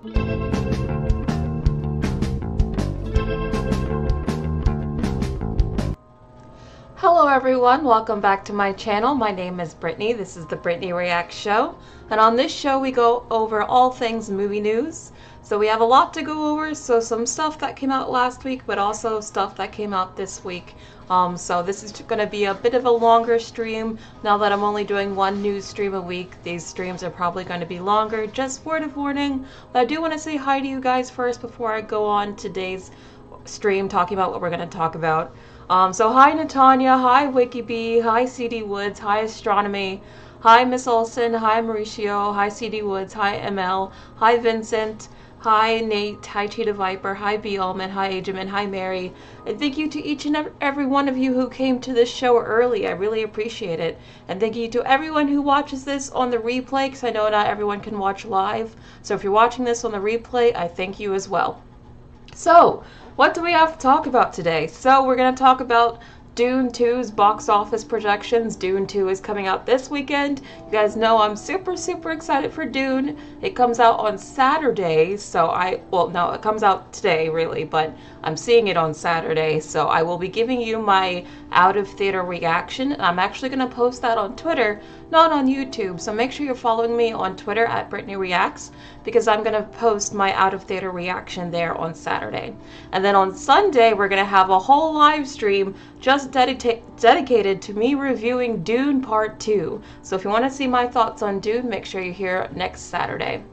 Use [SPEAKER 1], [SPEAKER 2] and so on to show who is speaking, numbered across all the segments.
[SPEAKER 1] Hello everyone, welcome back to my channel. My name is Brittany. This is the Brittany Reacts Show. And on this show we go over all things movie news. So we have a lot to go over, so some stuff that came out last week, but also stuff that came out this week. So this is going to be a bit of a longer stream. Now that I'm only doing one news stream a week, these streams are probably going to be longer. Just word of warning. But I do want to say hi to you guys first before I go on today's stream talking about what we're going to talk about. So hi Natanya, hi WikiBee, hi CD Woods, hi Astronomy, hi Miss Olson, hi Mauricio, hi CD Woods, hi ML, hi Vincent, hi Nate, hi Cheetah Viper, hi B. Allman, hi Ajamin, hi Mary, and thank you to each and every one of you who came to this show early. I really appreciate it. And thank you to everyone who watches this on the replay, because I know not everyone can watch live. So if you're watching this on the replay, I thank you as well. So, what do we have to talk about today? So we're going to talk about Dune 2's box office projections. Dune 2 is coming out this weekend. You guys know I'm super excited for Dune. It comes out on Saturday, so well, no, it comes out today really, but I'm seeing it on Saturday, so I will be giving you my out of theater reaction. I'm actually going to post that on Twitter, not on YouTube, so make sure you're following me on Twitter at Brittany Reacts, because I'm going to post my out of theater reaction there on Saturday. And then on Sunday, we're going to have a whole live stream just dedicated to me reviewing Dune Part 2. So if you want to see my thoughts on Dune, make sure you're here next Saturday.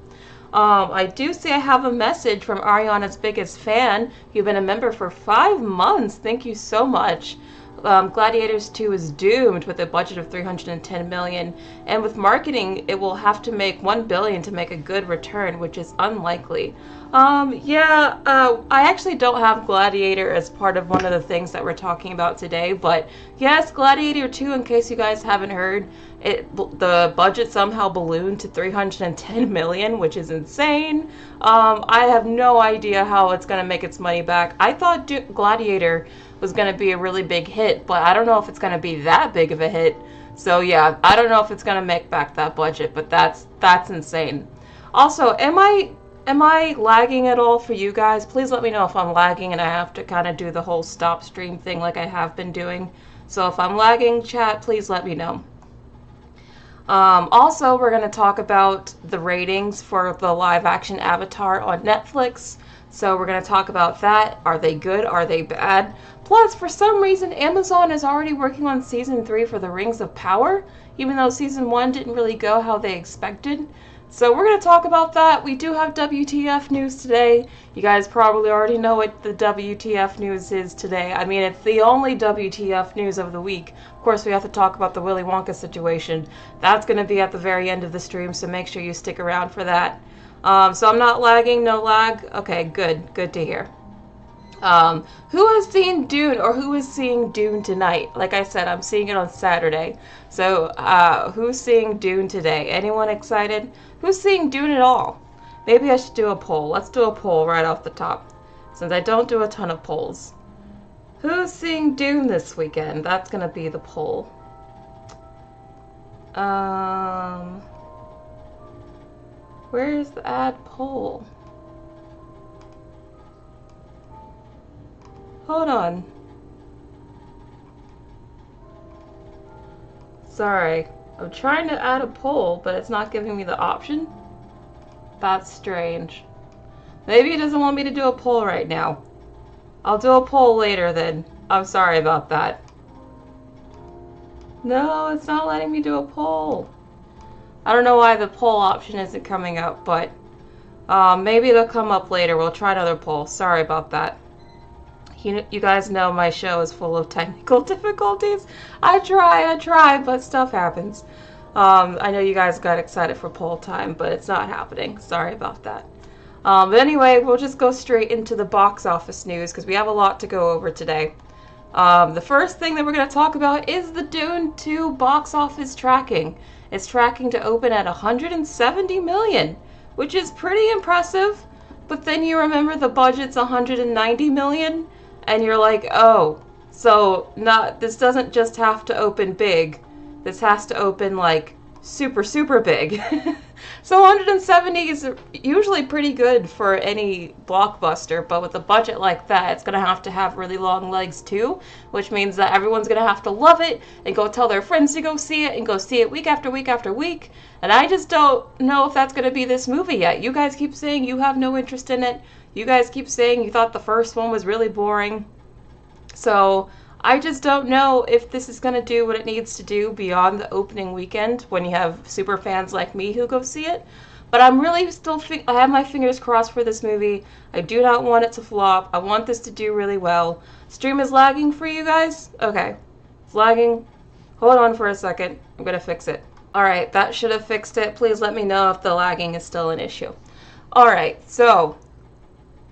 [SPEAKER 1] I do see I have a message from Ariana's biggest fan. You've been a member for 5 months. Thank you so much. Gladiators 2 is doomed with a budget of $310 million, and with marketing it will have to make $1 billion to make a good return, which is unlikely. I actually don't have Gladiator as part of one of the things that we're talking about today, but yes, Gladiator 2, in case you guys haven't heard, the budget somehow ballooned to $310 million, which is insane. I have no idea how it's going to make its money back. I thought Gladiator was going to be a really big hit, but I don't know if it's going to be that big of a hit. So yeah, I don't know if it's going to make back that budget, but that's insane. Also, am I lagging at all for you guys? Please let me know if I'm lagging and I have to kind of do the whole stop stream thing like I have been doing. So if I'm lagging, chat, please let me know. Also, we're going to talk about the ratings for the live action Avatar on Netflix. So we're going to talk about that. Are they good? Are they bad? Plus, for some reason, Amazon is already working on Season 3 for The Rings of Power, even though Season 1 didn't really go how they expected. So we're going to talk about that. We do have WTF news today. You guys probably already know what the WTF news is today. I mean, it's the only WTF news of the week. Of course, we have to talk about the Willy Wonka situation. That's going to be at the very end of the stream, so make sure you stick around for that. So I'm not lagging, no lag. Okay, good to hear. Who has seen Dune, or who is seeing Dune tonight? Like I said, I'm seeing it on Saturday. So, who's seeing Dune today? Anyone excited? Who's seeing Dune at all? Maybe I should do a poll. Let's do a poll right off the top, since I don't do a ton of polls. Who's seeing Dune this weekend? That's gonna be the poll. Where's the add poll? Hold on. Sorry, I'm trying to add a poll, but it's not giving me the option. That's strange. Maybe it doesn't want me to do a poll right now. I'll do a poll later then. I'm sorry about that. No, it's not letting me do a poll. I don't know why the poll option isn't coming up, but maybe it'll come up later. We'll try another poll. Sorry about that. You guys know my show is full of technical difficulties. I try, but stuff happens. I know you guys got excited for poll time, but it's not happening. Sorry about that. But anyway, we'll just go straight into the box office news because we have a lot to go over today. The first thing that we're going to talk about is the Dune 2 box office tracking. It's tracking to open at $170 million, which is pretty impressive. But then you remember the budget's $190 million, and you're like, oh, so this doesn't just have to open big. This has to open like super, super big. So 170 is usually pretty good for any blockbuster, but with a budget like that, it's going to have really long legs too, which means that everyone's going to have to love it and go tell their friends to go see it and go see it week after week after week. And I just don't know if that's going to be this movie yet. You guys keep saying you have no interest in it. You guys keep saying you thought the first one was really boring. So I just don't know if this is going to do what it needs to do beyond the opening weekend when you have super fans like me who go see it. But I'm really still, I have my fingers crossed for this movie. I do not want it to flop. I want this to do really well. Stream is lagging for you guys? Okay. It's lagging. Hold on for a second. I'm going to fix it. Alright, that should have fixed it. Please let me know if the lagging is still an issue. Alright, so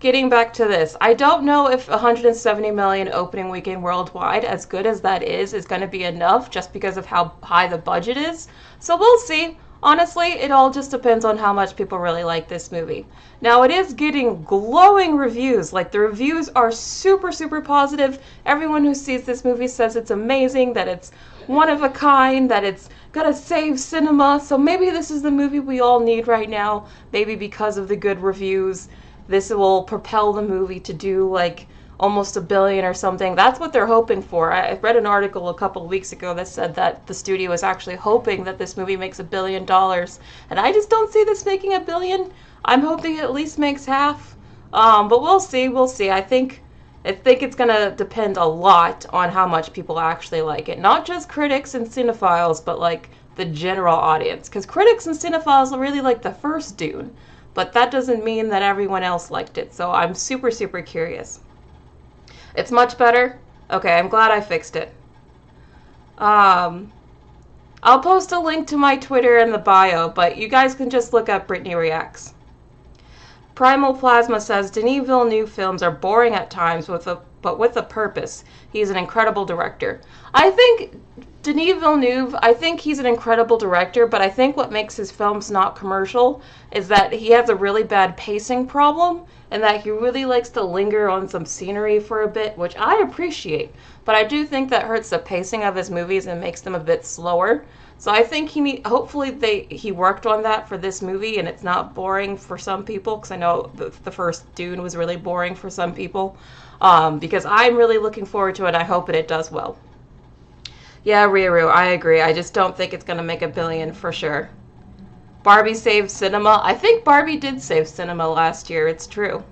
[SPEAKER 1] getting back to this, I don't know if 170 million opening weekend worldwide, as good as that is going to be enough just because of how high the budget is. So we'll see. Honestly, it all just depends on how much people really like this movie. Now, it is getting glowing reviews. Like, the reviews are super, super positive. Everyone who sees this movie says it's amazing, that it's one of a kind, that it's gonna save cinema. So maybe this is the movie we all need right now. Maybe because of the good reviews, this will propel the movie to do like almost $1 billion or something. That's what they're hoping for. I read an article a couple of weeks ago that said that the studio is actually hoping that this movie makes $1 billion. And I just don't see this making $1 billion. I'm hoping it at least makes half. But we'll see, we'll see. I think it's gonna depend a lot on how much people actually like it. Not just critics and cinephiles, but like the general audience. Because critics and cinephiles really like the first Dune. But that doesn't mean that everyone else liked it. So I'm super, super curious. It's much better? Okay, I'm glad I fixed it. I'll post a link to my Twitter in the bio, but you guys can just look up Brittany Reacts. Primal Plasma says, Denis Villeneuve films are boring at times, but with a purpose. He's an incredible director. I think Denis Villeneuve, I think he's an incredible director, but I think what makes his films not commercial is that he has a really bad pacing problem, and that he really likes to linger on some scenery for a bit, which I appreciate. But I do think that hurts the pacing of his movies and makes them a bit slower. So I think hopefully he worked on that for this movie, and it's not boring for some people, because I know the first Dune was really boring for some people. Because I'm really looking forward to it, and I hope that it does well. Yeah, Riru, I agree. I just don't think it's going to make $1 billion for sure. Barbie saved cinema. I think Barbie did save cinema last year. It's true.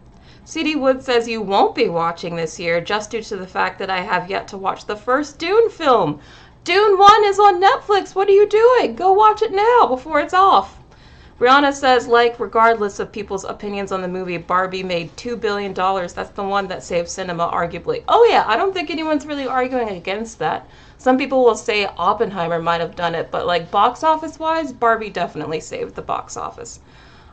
[SPEAKER 1] CD Wood says you won't be watching this year just due to the fact that I have yet to watch the first Dune film. Dune 1 is on Netflix. What are you doing? Go watch it now before it's off. Brianna says, like, regardless of people's opinions on the movie, Barbie made $2 billion. That's the one that saved cinema, arguably. Oh, yeah, I don't think anyone's really arguing against that. Some people will say Oppenheimer might have done it, but, like, box office-wise, Barbie definitely saved the box office.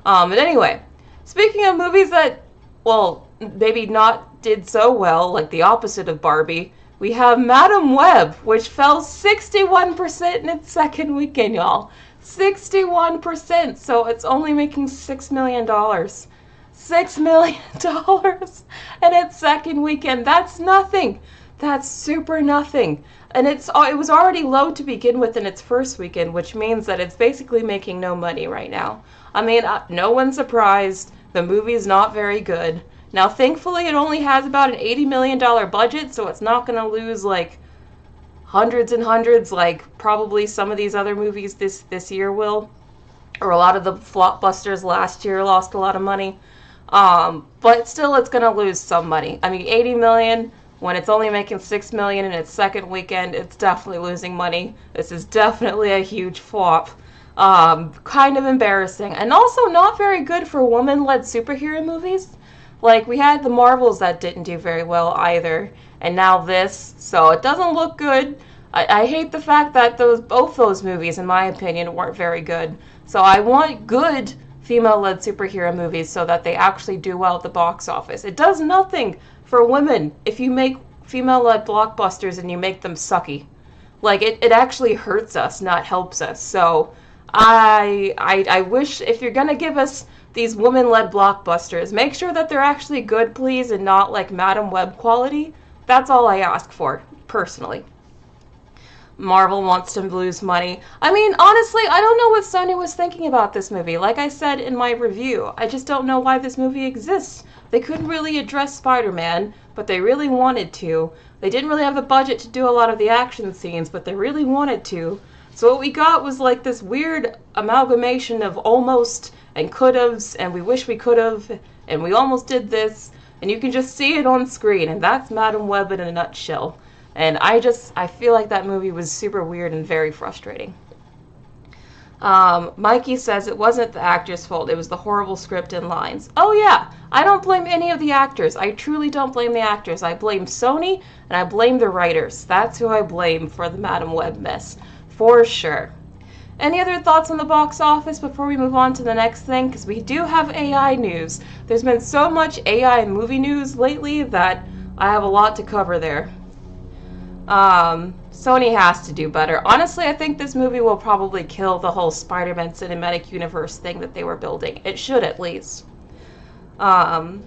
[SPEAKER 1] But anyway, speaking of movies that, well, maybe not did so well, like the opposite of Barbie, we have Madam Web, which fell 61% in its second weekend, y'all. 61%, so it's only making $6 million. $6 million in its second weekend. That's nothing. That's super nothing. And it was already low to begin with in its first weekend, which means that it's basically making no money right now. I mean, no one's surprised. The movie's not very good. Now, thankfully, it only has about an $80 million budget, so it's not going to lose, like, hundreds and hundreds, like probably some of these other movies this year will. Or a lot of the flopbusters last year lost a lot of money. But still, it's going to lose some money. I mean, 80 million, when it's only making 6 million in its second weekend, it's definitely losing money. This is definitely a huge flop. Kind of embarrassing. And also not very good for woman-led superhero movies. Like, we had the Marvels that didn't do very well either. And now this, so it doesn't look good. I hate the fact that both those movies, in my opinion, weren't very good. So I want good female-led superhero movies so that they actually do well at the box office. It does nothing for women if you make female-led blockbusters and you make them sucky. Like, it actually hurts us, not helps us. So I wish, if you're gonna give us these women-led blockbusters, make sure that they're actually good, please, and not like Madam Web quality. That's all I ask for, personally. Marvel wants to lose money. I mean, honestly, I don't know what Sony was thinking about this movie. Like I said in my review, I just don't know why this movie exists. They couldn't really address Spider-Man, but they really wanted to. They didn't really have the budget to do a lot of the action scenes, but they really wanted to. So what we got was like this weird amalgamation of almost and could'ves, and we wish we could've, and we almost did this, and you can just see it on screen, and that's Madam Web in a nutshell. And I feel like that movie was super weird and very frustrating. Mikey says it wasn't the actor's fault, it was the horrible script and lines. Oh yeah, I don't blame any of the actors. I truly don't blame the actors. I blame Sony, and I blame the writers. That's who I blame for the Madam Web mess, for sure. Any other thoughts on the box office before we move on to the next thing? Because we do have AI news. There's been so much AI movie news lately that I have a lot to cover there. Sony has to do better. Honestly, I think this movie will probably kill the whole Spider-Man cinematic universe thing that they were building. It should, at least. Rihanna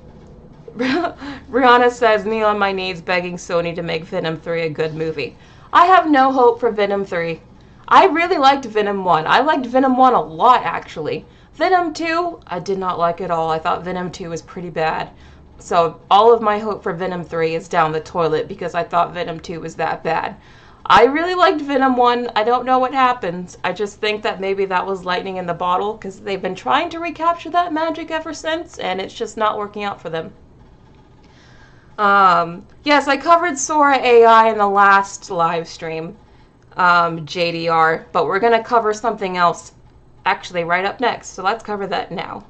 [SPEAKER 1] says, "Me on my knees begging Sony to make Venom 3 a good movie." I have no hope for Venom 3. I really liked Venom 1. I liked Venom 1 a lot, actually. Venom 2, I did not like at all. I thought Venom 2 was pretty bad. So all of my hope for Venom 3 is down the toilet because I thought Venom 2 was that bad. I really liked Venom 1. I don't know what happened. I just think that maybe that was lightning in the bottle because they've been trying to recapture that magic ever since, and it's just not working out for them. Yes, I covered Sora AI in the last live stream, JDR, but we're going to cover something else actually right up next, so let's cover that now.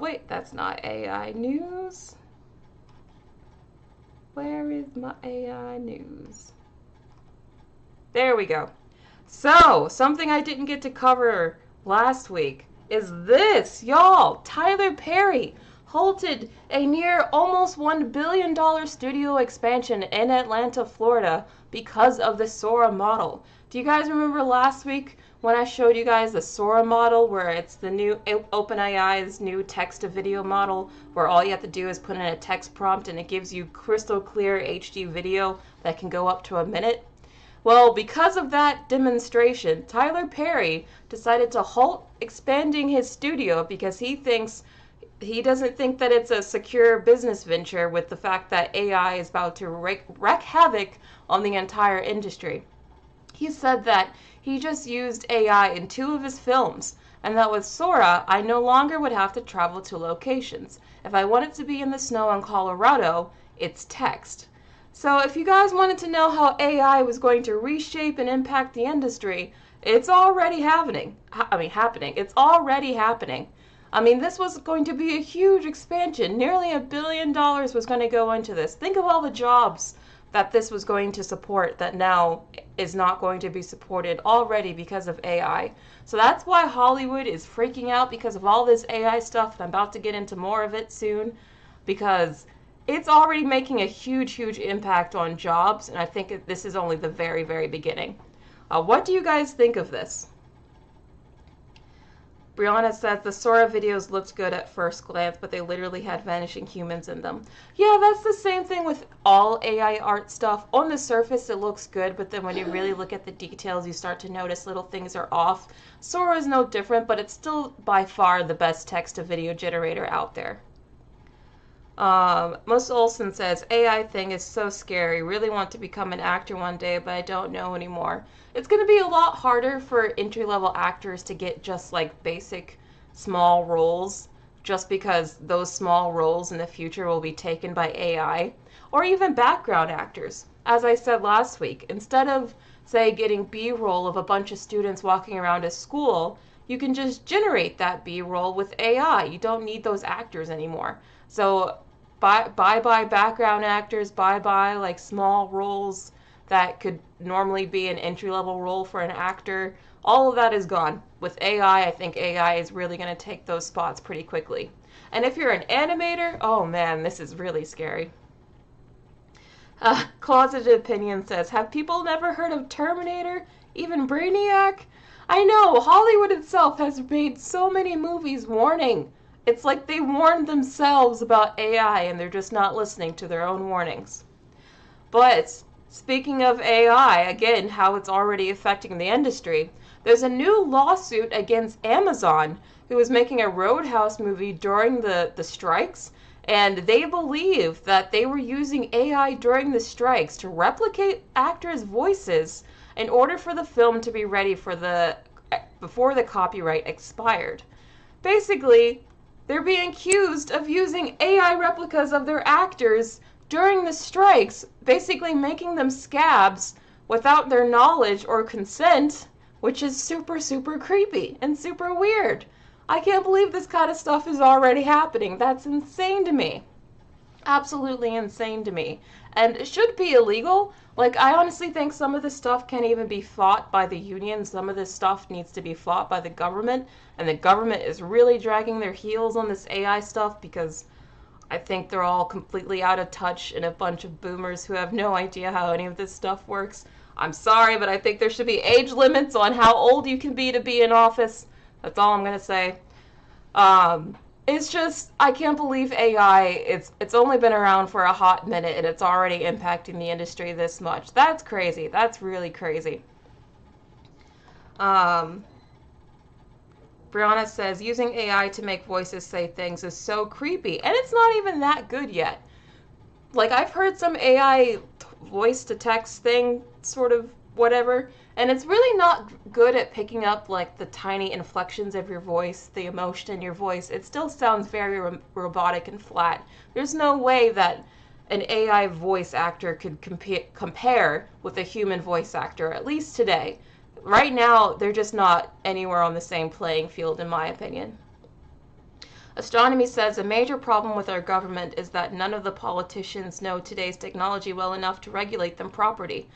[SPEAKER 1] Wait, that's not AI news. Where is my AI news? There we go. So, something I didn't get to cover last week is this, y'all. Tyler Perry halted a near almost $1 billion studio expansion in Atlanta, Florida because of the Sora model. Do you guys remember last week when I showed you guys the Sora model, where it's the new OpenAI's new text-to-video model, where all you have to do is put in a text prompt and it gives you crystal clear HD video that can go up to a minute? Well, because of that demonstration, Tyler Perry decided to halt expanding his studio because he doesn't think that it's a secure business venture with the fact that AI is about to wreak havoc on the entire industry. He said that he just used AI in 2 of his films, and that with Sora, I no longer would have to travel to locations. If I wanted to be in the snow in Colorado, it's text. So if you guys wanted to know how AI was going to reshape and impact the industry, it's already happening. It's already happening. I mean, this was going to be a huge expansion. Nearly $1 billion was going to go into this. Think of all the jobs that this was going to support that now is not going to be supported already because of AI. So that's why Hollywood is freaking out because of all this AI stuff, and I'm about to get into more of it soon, because it's already making a huge, huge impact on jobs, and I think this is only the very, very beginning. What do you guys think of this? Brianna says the Sora videos looked good at first glance, but they literally had vanishing humans in them. Yeah, that's the same thing with all AI art stuff. On the surface, it looks good, but then when you really look at the details, you start to notice little things are off. Sora is no different, but it's still by far the best text-to-video generator out there. Most Olson says, AI thing is so scary. Really want to become an actor one day, but I don't know anymore. It's going to be a lot harder for entry-level actors to get just like basic small roles, just because those small roles in the future will be taken by AI, or even background actors. As I said last week, instead of, say, getting B-roll of a bunch of students walking around a school, you can just generate that B-roll with AI. You don't need those actors anymore. So bye-bye background actors, bye-bye like small roles that could normally be an entry-level role for an actor. All of that is gone. With AI, I think AI is really going to take those spots pretty quickly. And if you're an animator, oh man, this is really scary. Closeted Opinion says, have people never heard of Terminator? Even Brainiac? I know, Hollywood itself has made so many movies warning. It's like they warned themselves about AI and they're just not listening to their own warnings. But Speaking of AI, again, how it's already affecting the industry, there's a new lawsuit against Amazon, who was making a Roadhouse movie during the strikes, and they believe that they were using AI during the strikes to replicate actors' voices in order for the film to be ready for before the copyright expired. Basically, they're being accused of using AI replicas of their actors during the strikes, basically making them scabs without their knowledge or consent, which is super, super creepy and super weird. I can't believe this kind of stuff is already happening. That's insane to me. Absolutely insane to me. And it should be illegal. Like, I honestly think some of this stuff can't even be fought by the union. Some of this stuff needs to be fought by the government. And the government is really dragging their heels on this AI stuff because I think they're all completely out of touch and a bunch of boomers who have no idea how any of this stuff works. I'm sorry, but I think there should be age limits on how old you can be to be in office. That's all I'm going to say. It's just, I can't believe AI, it's only been around for a hot minute and it's already impacting the industry this much. That's crazy. That's really crazy. Brianna says, using AI to make voices say things is so creepy. And it's not even that good yet. Like, I've heard some AI voice-to-text thing, sort of whatever, and it's really not good at picking up, like, the tiny inflections of your voice, the emotion in your voice. It still sounds very robotic and flat. There's no way that an AI voice actor could compare with a human voice actor, at least today. Right now, they're just not anywhere on the same playing field, in my opinion. Astronomy says a major problem with our government is that none of the politicians know today's technology well enough to regulate them properly.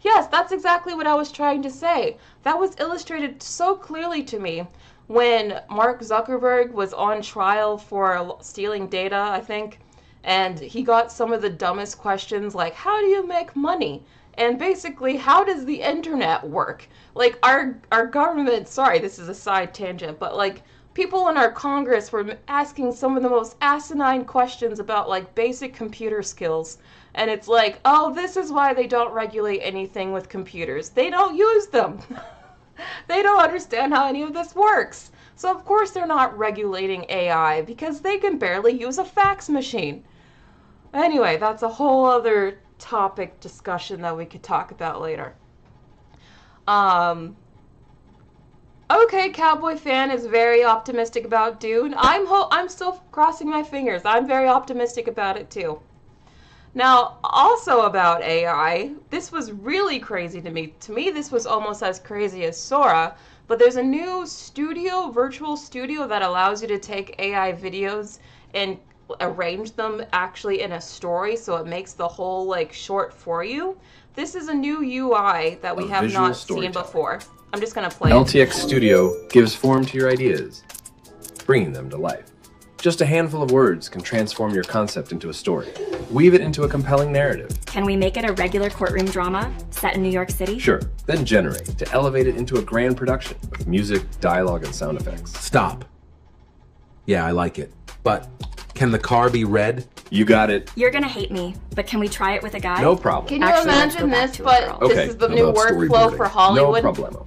[SPEAKER 1] Yes, that's exactly what I was trying to say. That was illustrated so clearly to me when Mark Zuckerberg was on trial for stealing data, I think, and he got some of the dumbest questions like, how do you make money? And basically, how does the internet work? Like, our government, sorry, this is a side tangent, but like, people in our Congress were asking some of the most asinine questions about, like, basic computer skills. And it's like, oh, this is why they don't regulate anything with computers. They don't use them. They don't understand how any of this works. So, of course, they're not regulating AI because they can barely use a fax machine. Anyway, that's a whole other topic discussion that we could talk about later. Okay, Cowboy Fan is very optimistic about Dune. I'm still crossing my fingers. I'm very optimistic about it too. Now, also about AI, this was really crazy to me. To me, this was almost as crazy as Sora, but there's a new virtual studio that allows you to take AI videos and arrange them actually in a story, so it makes the whole, like, short for you. This is a new UI that we have not seen before. I'm just going to play
[SPEAKER 2] LTX Studio gives form to your ideas, bringing them to life. Just a handful of words can transform your concept into a story. Weave it into a compelling narrative.
[SPEAKER 3] Can we make it a regular courtroom drama set in New York City?
[SPEAKER 2] Sure. Then generate to elevate it into a grand production with music, dialogue, and sound effects.
[SPEAKER 4] Stop. Yeah, I like it. But can the car be red?
[SPEAKER 2] You got it.
[SPEAKER 3] You're gonna hate me, but can we try it with a guy?
[SPEAKER 2] No problem.
[SPEAKER 1] Can you imagine this, but this is the new workflow for Hollywood?
[SPEAKER 2] No problemo.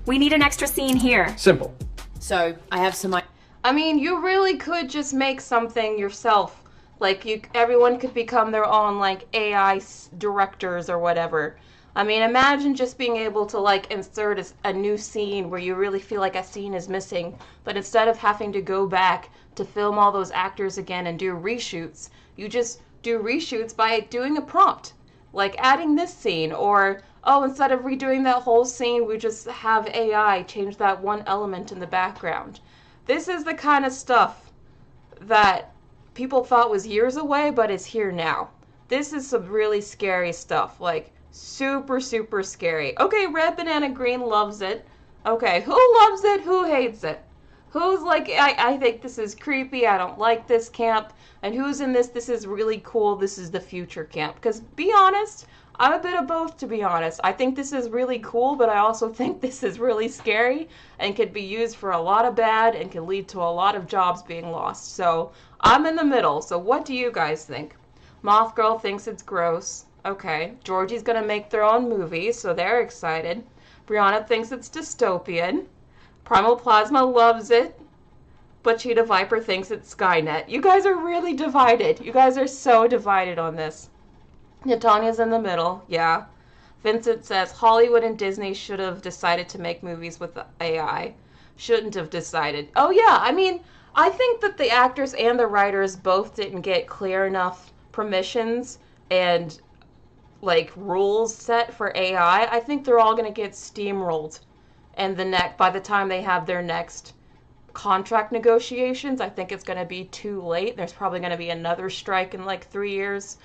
[SPEAKER 3] We need an extra scene here.
[SPEAKER 2] Simple.
[SPEAKER 5] So, I have some...
[SPEAKER 1] I mean, you really could just make something yourself. Like, everyone could become their own, like, AI directors or whatever. I mean, imagine just being able to, like, insert a new scene where you really feel like a scene is missing, but instead of having to go back to film all those actors again and do reshoots, you just do reshoots by doing a prompt. Like, adding this scene, or, oh, instead of redoing that whole scene, we just have AI change that one element in the background. This is the kind of stuff that people thought was years away, but is here now. This is some really scary stuff, like, super, super scary. Okay, Red Banana Green loves it. Okay, who loves it? Who hates it? Who's like, I think this is creepy, I don't like this camp, and who's in this is really cool, this is the future camp? Because, be honest, I'm a bit of both, to be honest. I think this is really cool, but I also think this is really scary, and could be used for a lot of bad, and can lead to a lot of jobs being lost. So, I'm in the middle, so what do you guys think? Moth Girl thinks it's gross. Okay. Georgie's gonna make their own movie, so they're excited. Brianna thinks it's dystopian. Primal Plasma loves it. But Cheetah Viper thinks it's Skynet. You guys are really divided. You guys are so divided on this. Natania's in the middle, yeah. Vincent says Hollywood and Disney should have decided to make movies with AI. Shouldn't have decided. Oh yeah, I mean, I think that the actors and the writers both didn't get clear enough permissions and like rules set for AI. I think they're all gonna get steamrolled, and by the time they have their next contract negotiations, I think it's going to be too late. There's probably going to be another strike in like 3 years,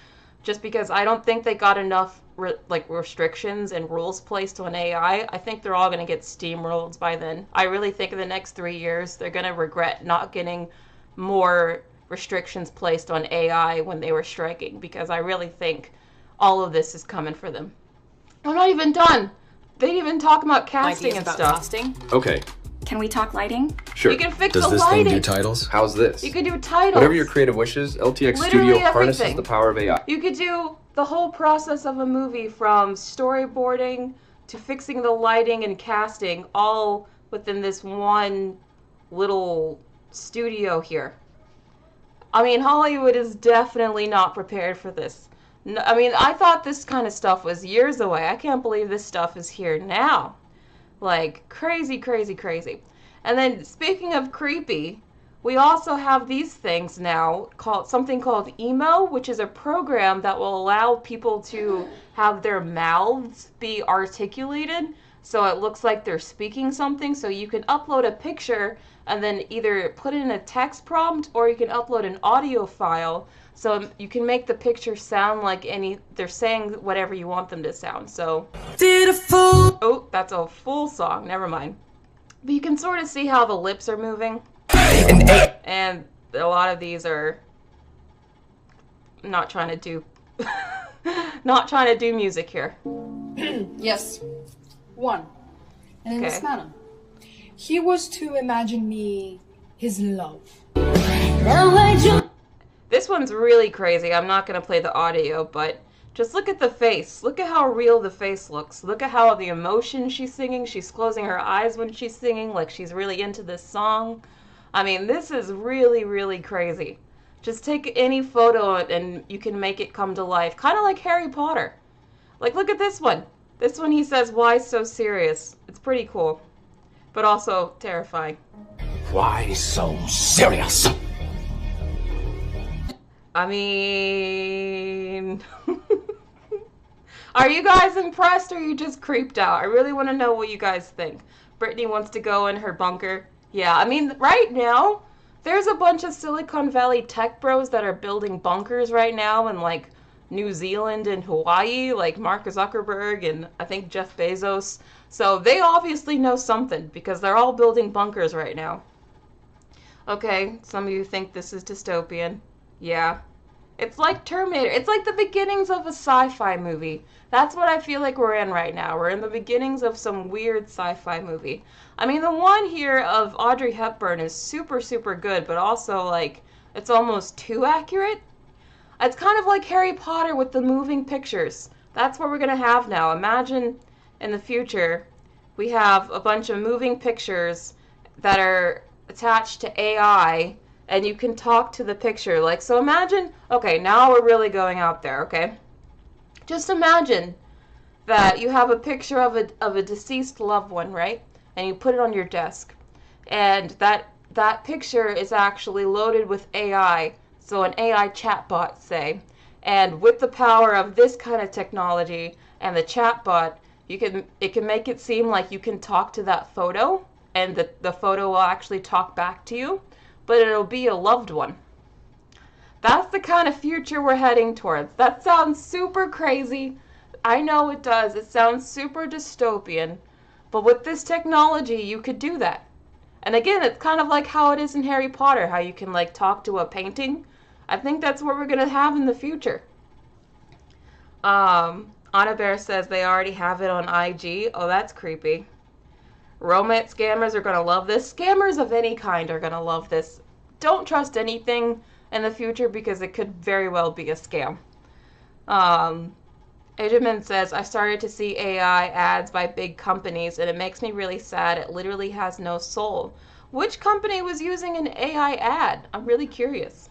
[SPEAKER 1] just because I don't think they got enough restrictions and rules placed on AI. I think they're all going to get steamrolled by then. I really think in the next 3 years they're going to regret not getting more restrictions placed on AI when they were striking, because I really think all of this is coming for them. I'm not even done. They didn't even talk about casting
[SPEAKER 3] Ideas
[SPEAKER 1] and
[SPEAKER 3] about
[SPEAKER 1] stuff.
[SPEAKER 3] casting?
[SPEAKER 2] Okay,
[SPEAKER 3] Can we talk lighting?
[SPEAKER 2] sure.
[SPEAKER 1] You can fix
[SPEAKER 5] Does
[SPEAKER 1] the
[SPEAKER 5] this
[SPEAKER 1] lighting.
[SPEAKER 5] thing do titles?
[SPEAKER 2] How's this?
[SPEAKER 1] You can do titles.
[SPEAKER 2] Whatever your creative wishes, LTX
[SPEAKER 1] Literally
[SPEAKER 2] Studio harnesses
[SPEAKER 1] everything.
[SPEAKER 2] the power of AI.
[SPEAKER 1] You could do the whole process of a movie, from storyboarding to fixing the lighting and casting, all within this one little studio here. I mean, Hollywood is definitely not prepared for this. No, I mean, I thought this kind of stuff was years away. I can't believe this stuff is here now. Like, crazy, crazy, crazy. And then, speaking of creepy, we also have these things now, something called Emo, which is a program that will allow people to have their mouths be articulated, so it looks like they're speaking something. So you can upload a picture and then either put in a text prompt, or you can upload an audio file, so you can make the picture sound like they're saying whatever you want them to sound. So, oh, that's a full song, never mind. But you can sort of see how the lips are moving. And a lot of these are not trying to do music here.
[SPEAKER 6] Yes. One. And in
[SPEAKER 1] Okay.
[SPEAKER 6] this manner. He was to imagine me his love.
[SPEAKER 1] This one's really crazy. I'm not going to play the audio, but just look at the face. Look at how real the face looks. Look at how the emotion she's singing. She's closing her eyes when she's singing, like she's really into this song. I mean, this is really, really crazy. Just take any photo and you can make it come to life. Kind of like Harry Potter. Like, look at this one. This one, he says, "Why so serious?" It's pretty cool, but also terrifying.
[SPEAKER 5] Why so serious?
[SPEAKER 1] I mean... Are you guys impressed, or are you just creeped out? I really want to know what you guys think. Brittany wants to go in her bunker. Yeah, I mean, right now, there's a bunch of Silicon Valley tech bros that are building bunkers right now in, like, New Zealand and Hawaii, like Mark Zuckerberg and I think Jeff Bezos. So they obviously know something, because they're all building bunkers right now. Okay, some of you think this is dystopian. Yeah. It's like Terminator. It's like the beginnings of a sci-fi movie. That's what I feel like we're in right now. We're in the beginnings of some weird sci-fi movie. I mean, the one here of Audrey Hepburn is super, super good, but also, like, it's almost too accurate. It's kind of like Harry Potter with the moving pictures. That's what we're going to have now. Imagine in the future, we have a bunch of moving pictures that are attached to AI, and you can talk to the picture. Like, so imagine, okay, now we're really going out there, okay? Just imagine that you have a picture of a deceased loved one, right? And you put it on your desk. And that picture is actually loaded with AI, so an AI chatbot, say. And with the power of this kind of technology and the chatbot, it can make it seem like you can talk to that photo, and the photo will actually talk back to you, but it'll be a loved one. That's the kind of future we're heading towards. That sounds super crazy. I know it does. It sounds super dystopian. But with this technology, you could do that. And again, it's kind of like how it is in Harry Potter, how you can, like, talk to a painting. I think that's what we're going to have in the future. Anna Bear says they already have it on IG. Oh, that's creepy. Romance scammers are going to love this. Scammers of any kind are going to love this. Don't trust anything in the future, because it could very well be a scam. Ajamin says, I started to see AI ads by big companies and it makes me really sad. It literally has no soul. Which company was using an AI ad? I'm really curious.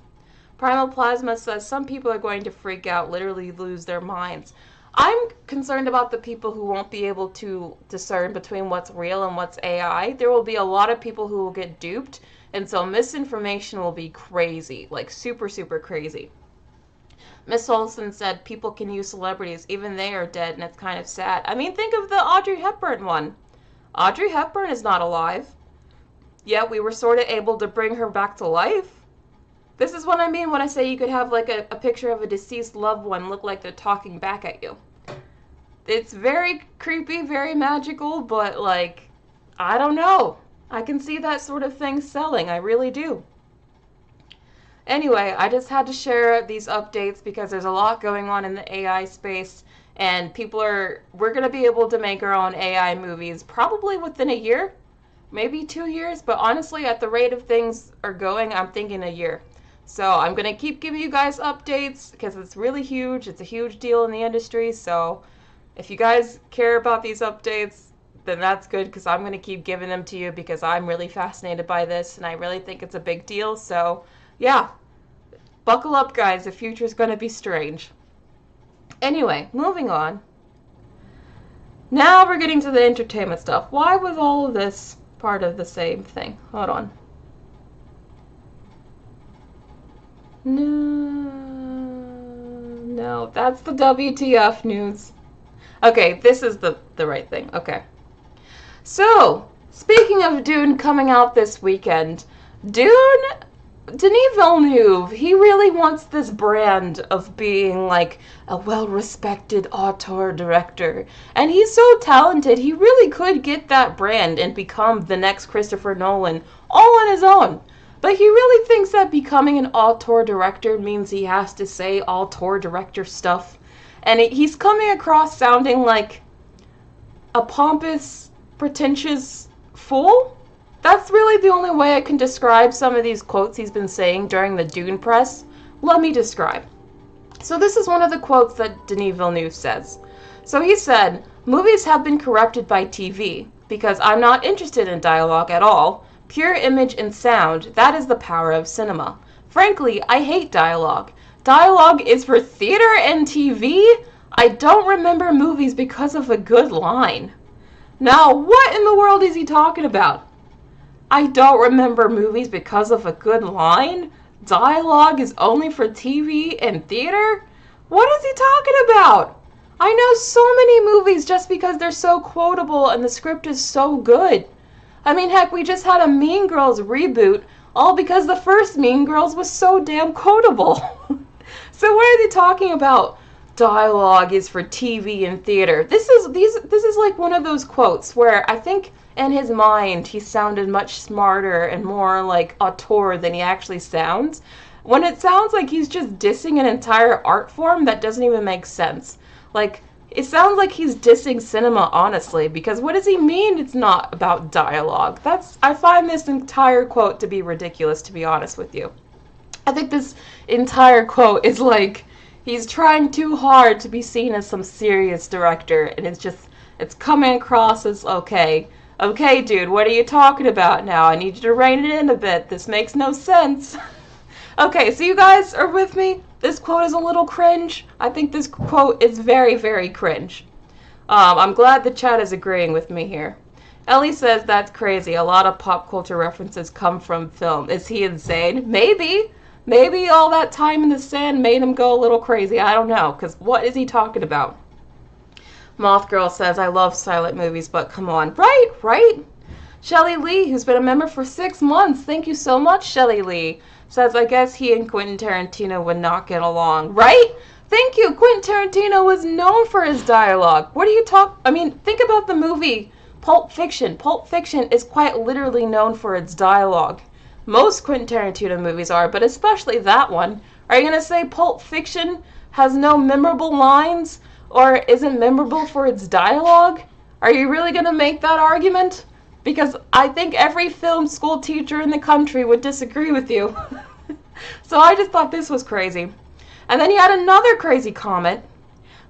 [SPEAKER 1] Primal Plasma says, some people are going to freak out, literally lose their minds. I'm concerned about the people who won't be able to discern between what's real and what's AI. There will be a lot of people who will get duped, and so misinformation will be crazy, like super, super crazy. Miss Olson said people can use celebrities, even they are dead, and it's kind of sad. I mean, think of the Audrey Hepburn one. Audrey Hepburn is not alive. Yet we were sort of able to bring her back to life. This is what I mean when I say you could have like a picture of a deceased loved one look like they're talking back at you. It's very creepy, very magical, but like, I don't know. I can see that sort of thing selling, I really do. Anyway, I just had to share these updates because there's a lot going on in the AI space, and we're going to be able to make our own AI movies probably within a year, maybe 2 years, but honestly, at the rate of things are going, I'm thinking a year. So I'm going to keep giving you guys updates because it's really huge. It's a huge deal in the industry. So if you guys care about these updates, then that's good because I'm going to keep giving them to you because I'm really fascinated by this and I really think it's a big deal. So yeah, buckle up guys. The future is going to be strange. Anyway, moving on. Now we're getting to the entertainment stuff. Why was all of this part of the same thing? Hold on. No, that's the WTF news. Okay, this is the right thing. Okay. So, speaking of Dune coming out this weekend, Denis Villeneuve, he really wants this brand of being like a well-respected auteur director. And he's so talented, he really could get that brand and become the next Christopher Nolan all on his own. But he really thinks that becoming an auteur director means he has to say auteur director stuff. And he's coming across sounding like a pompous, pretentious fool. That's really the only way I can describe some of these quotes he's been saying during the Dune press. Let me describe. So this is one of the quotes that Denis Villeneuve says. So he said, movies have been corrupted by TV because I'm not interested in dialogue at all. Pure image and sound, that is the power of cinema. Frankly, I hate dialogue. Dialogue is for theater and TV? I don't remember movies because of a good line. Now, what in the world is he talking about? I don't remember movies because of a good line? Dialogue is only for TV and theater? What is he talking about? I know so many movies just because they're so quotable and the script is so good. I mean, heck, we just had a Mean Girls reboot, all because the first Mean Girls was so damn quotable. So what are they talking about? Dialogue is for TV and theater. This is like one of those quotes where I think in his mind he sounded much smarter and more like auteur than he actually sounds. When it sounds like he's just dissing an entire art form that doesn't even make sense. Like, it sounds like he's dissing cinema, honestly, because what does he mean it's not about dialogue? I find this entire quote to be ridiculous, to be honest with you. I think this entire quote is like, he's trying too hard to be seen as some serious director, and it's coming across as, okay, dude, what are you talking about now? I need you to rein it in a bit. This makes no sense. Okay, so you guys are with me? This quote is a little cringe. I think this quote is very, very cringe. I'm glad the chat is agreeing with me here. Ellie says that's crazy. A lot of pop culture references come from film. Is he insane? Maybe. Maybe all that time in the sand made him go a little crazy. I don't know, because what is he talking about? Moth Girl says, I love silent movies, but come on. Right? Shelly Lee, who's been a member for 6 months. Thank you so much, Shelly Lee. Says, I guess he and Quentin Tarantino would not get along. Right? Thank you. Quentin Tarantino was known for his dialogue. What do you talk? I mean, think about the movie Pulp Fiction. Pulp Fiction is quite literally known for its dialogue. Most Quentin Tarantino movies are, but especially that one. Are you going to say Pulp Fiction has no memorable lines or isn't memorable for its dialogue? Are you really going to make that argument? Because I think every film school teacher in the country would disagree with you. So I just thought this was crazy. And then he had another crazy comment.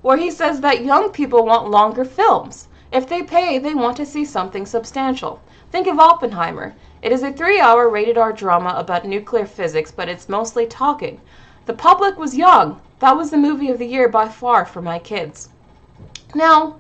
[SPEAKER 1] where he says that young people want longer films. If they pay, they want to see something substantial. Think of Oppenheimer. It is a 3-hour rated R drama about nuclear physics, but it's mostly talking. The public was young. That was the movie of the year by far for my kids. Now,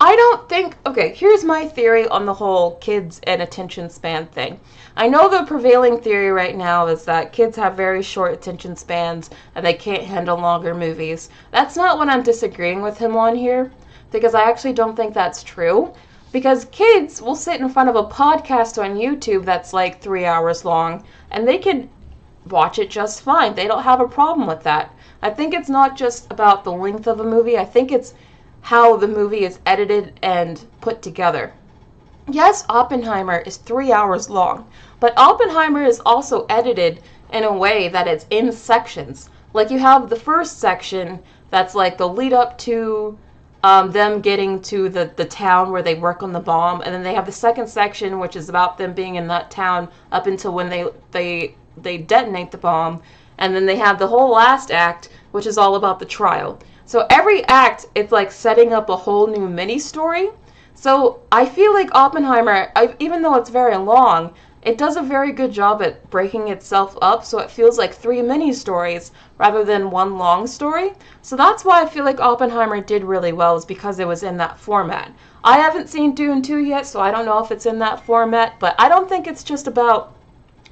[SPEAKER 1] I don't think... Okay, here's my theory on the whole kids and attention span thing. I know the prevailing theory right now is that kids have very short attention spans and they can't handle longer movies. That's not what I'm disagreeing with him on here, because I actually don't think that's true. Because kids will sit in front of a podcast on YouTube that's like 3 hours long, and they can watch it just fine. They don't have a problem with that. I think it's not just about the length of a movie. I think it's how the movie is edited and put together. Yes, Oppenheimer is 3 hours long, but Oppenheimer is also edited in a way that it's in sections. Like you have the first section that's like the lead up to them getting to the town where they work on the bomb, and then they have the second section which is about them being in that town up until when they detonate the bomb, and then they have the whole last act which is all about the trial. So every act, it's like setting up a whole new mini story. So I feel like Oppenheimer, even though it's very long, it does a very good job at breaking itself up, so it feels like 3 mini stories rather than 1 long story. So that's why I feel like Oppenheimer did really well, is because it was in that format. I haven't seen Dune 2 yet, so I don't know if it's in that format, but I don't think it's just about,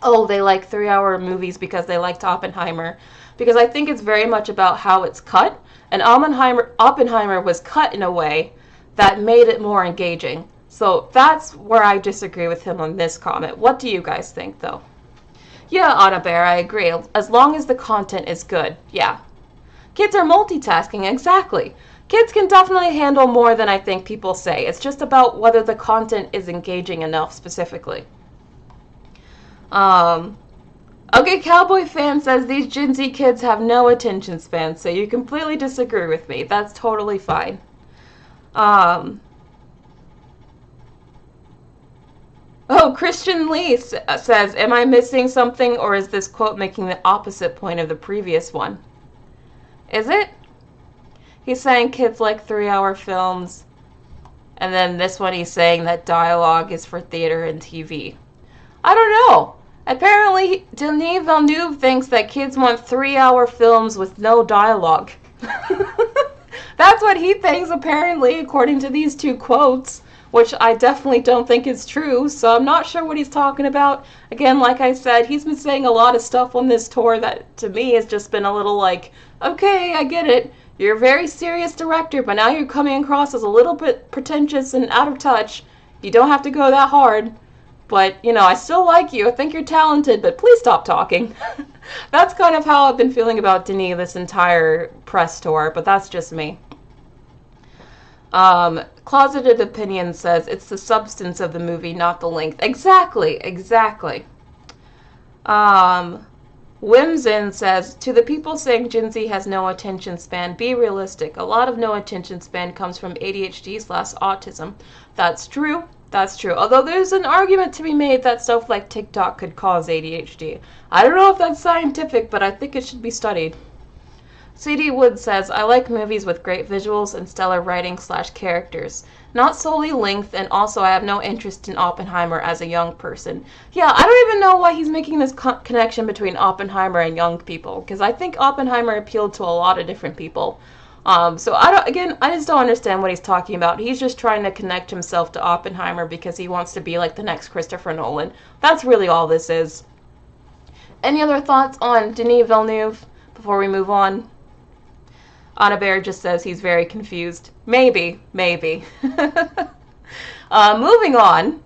[SPEAKER 1] oh, they like 3-hour movies because they liked Oppenheimer, because I think it's very much about how it's cut, and Oppenheimer was cut in a way that made it more engaging. So that's where I disagree with him on this comment. What do you guys think, though? Yeah, Anna Bear, I agree. As long as the content is good, yeah. Kids are multitasking, exactly. Kids can definitely handle more than I think people say. It's just about whether the content is engaging enough specifically. Okay, Cowboy Fan says these Gen Z kids have no attention span, so you completely disagree with me. That's totally fine. Oh, Christian Lee says, am I missing something, or is this quote making the opposite point of the previous one? Is it? He's saying kids like 3-hour films, and then this one he's saying that dialogue is for theater and TV. I don't know. Apparently, Denis Villeneuve thinks that kids want 3-hour films with no dialogue. That's what he thinks, apparently, according to these 2 quotes, which I definitely don't think is true, so I'm not sure what he's talking about. Again, like I said, he's been saying a lot of stuff on this tour that, to me, has just been a little like, okay, I get it. You're a very serious director, but now you're coming across as a little bit pretentious and out of touch. You don't have to go that hard. But, you know, I still like you. I think you're talented, but please stop talking. That's kind of how I've been feeling about Denis this entire press tour, but that's just me. Closeted Opinion says it's the substance of the movie, not the length. Exactly, exactly. Whimsin says, to the people saying Gen Z has no attention span, be realistic. A lot of no attention span comes from ADHD/autism. That's true. That's true. Although there's an argument to be made that stuff like TikTok could cause ADHD. I don't know if that's scientific, but I think it should be studied. C.D. Wood says, I like movies with great visuals and stellar writing/characters. Not solely length, and also I have no interest in Oppenheimer as a young person. Yeah, I don't even know why he's making this connection between Oppenheimer and young people, because I think Oppenheimer appealed to a lot of different people. So I just don't understand what he's talking about. He's just trying to connect himself to Oppenheimer because he wants to be like the next Christopher Nolan. That's really all this is. Any other thoughts on Denis Villeneuve before we move on? Anna Bear just says he's very confused. Maybe. Moving on.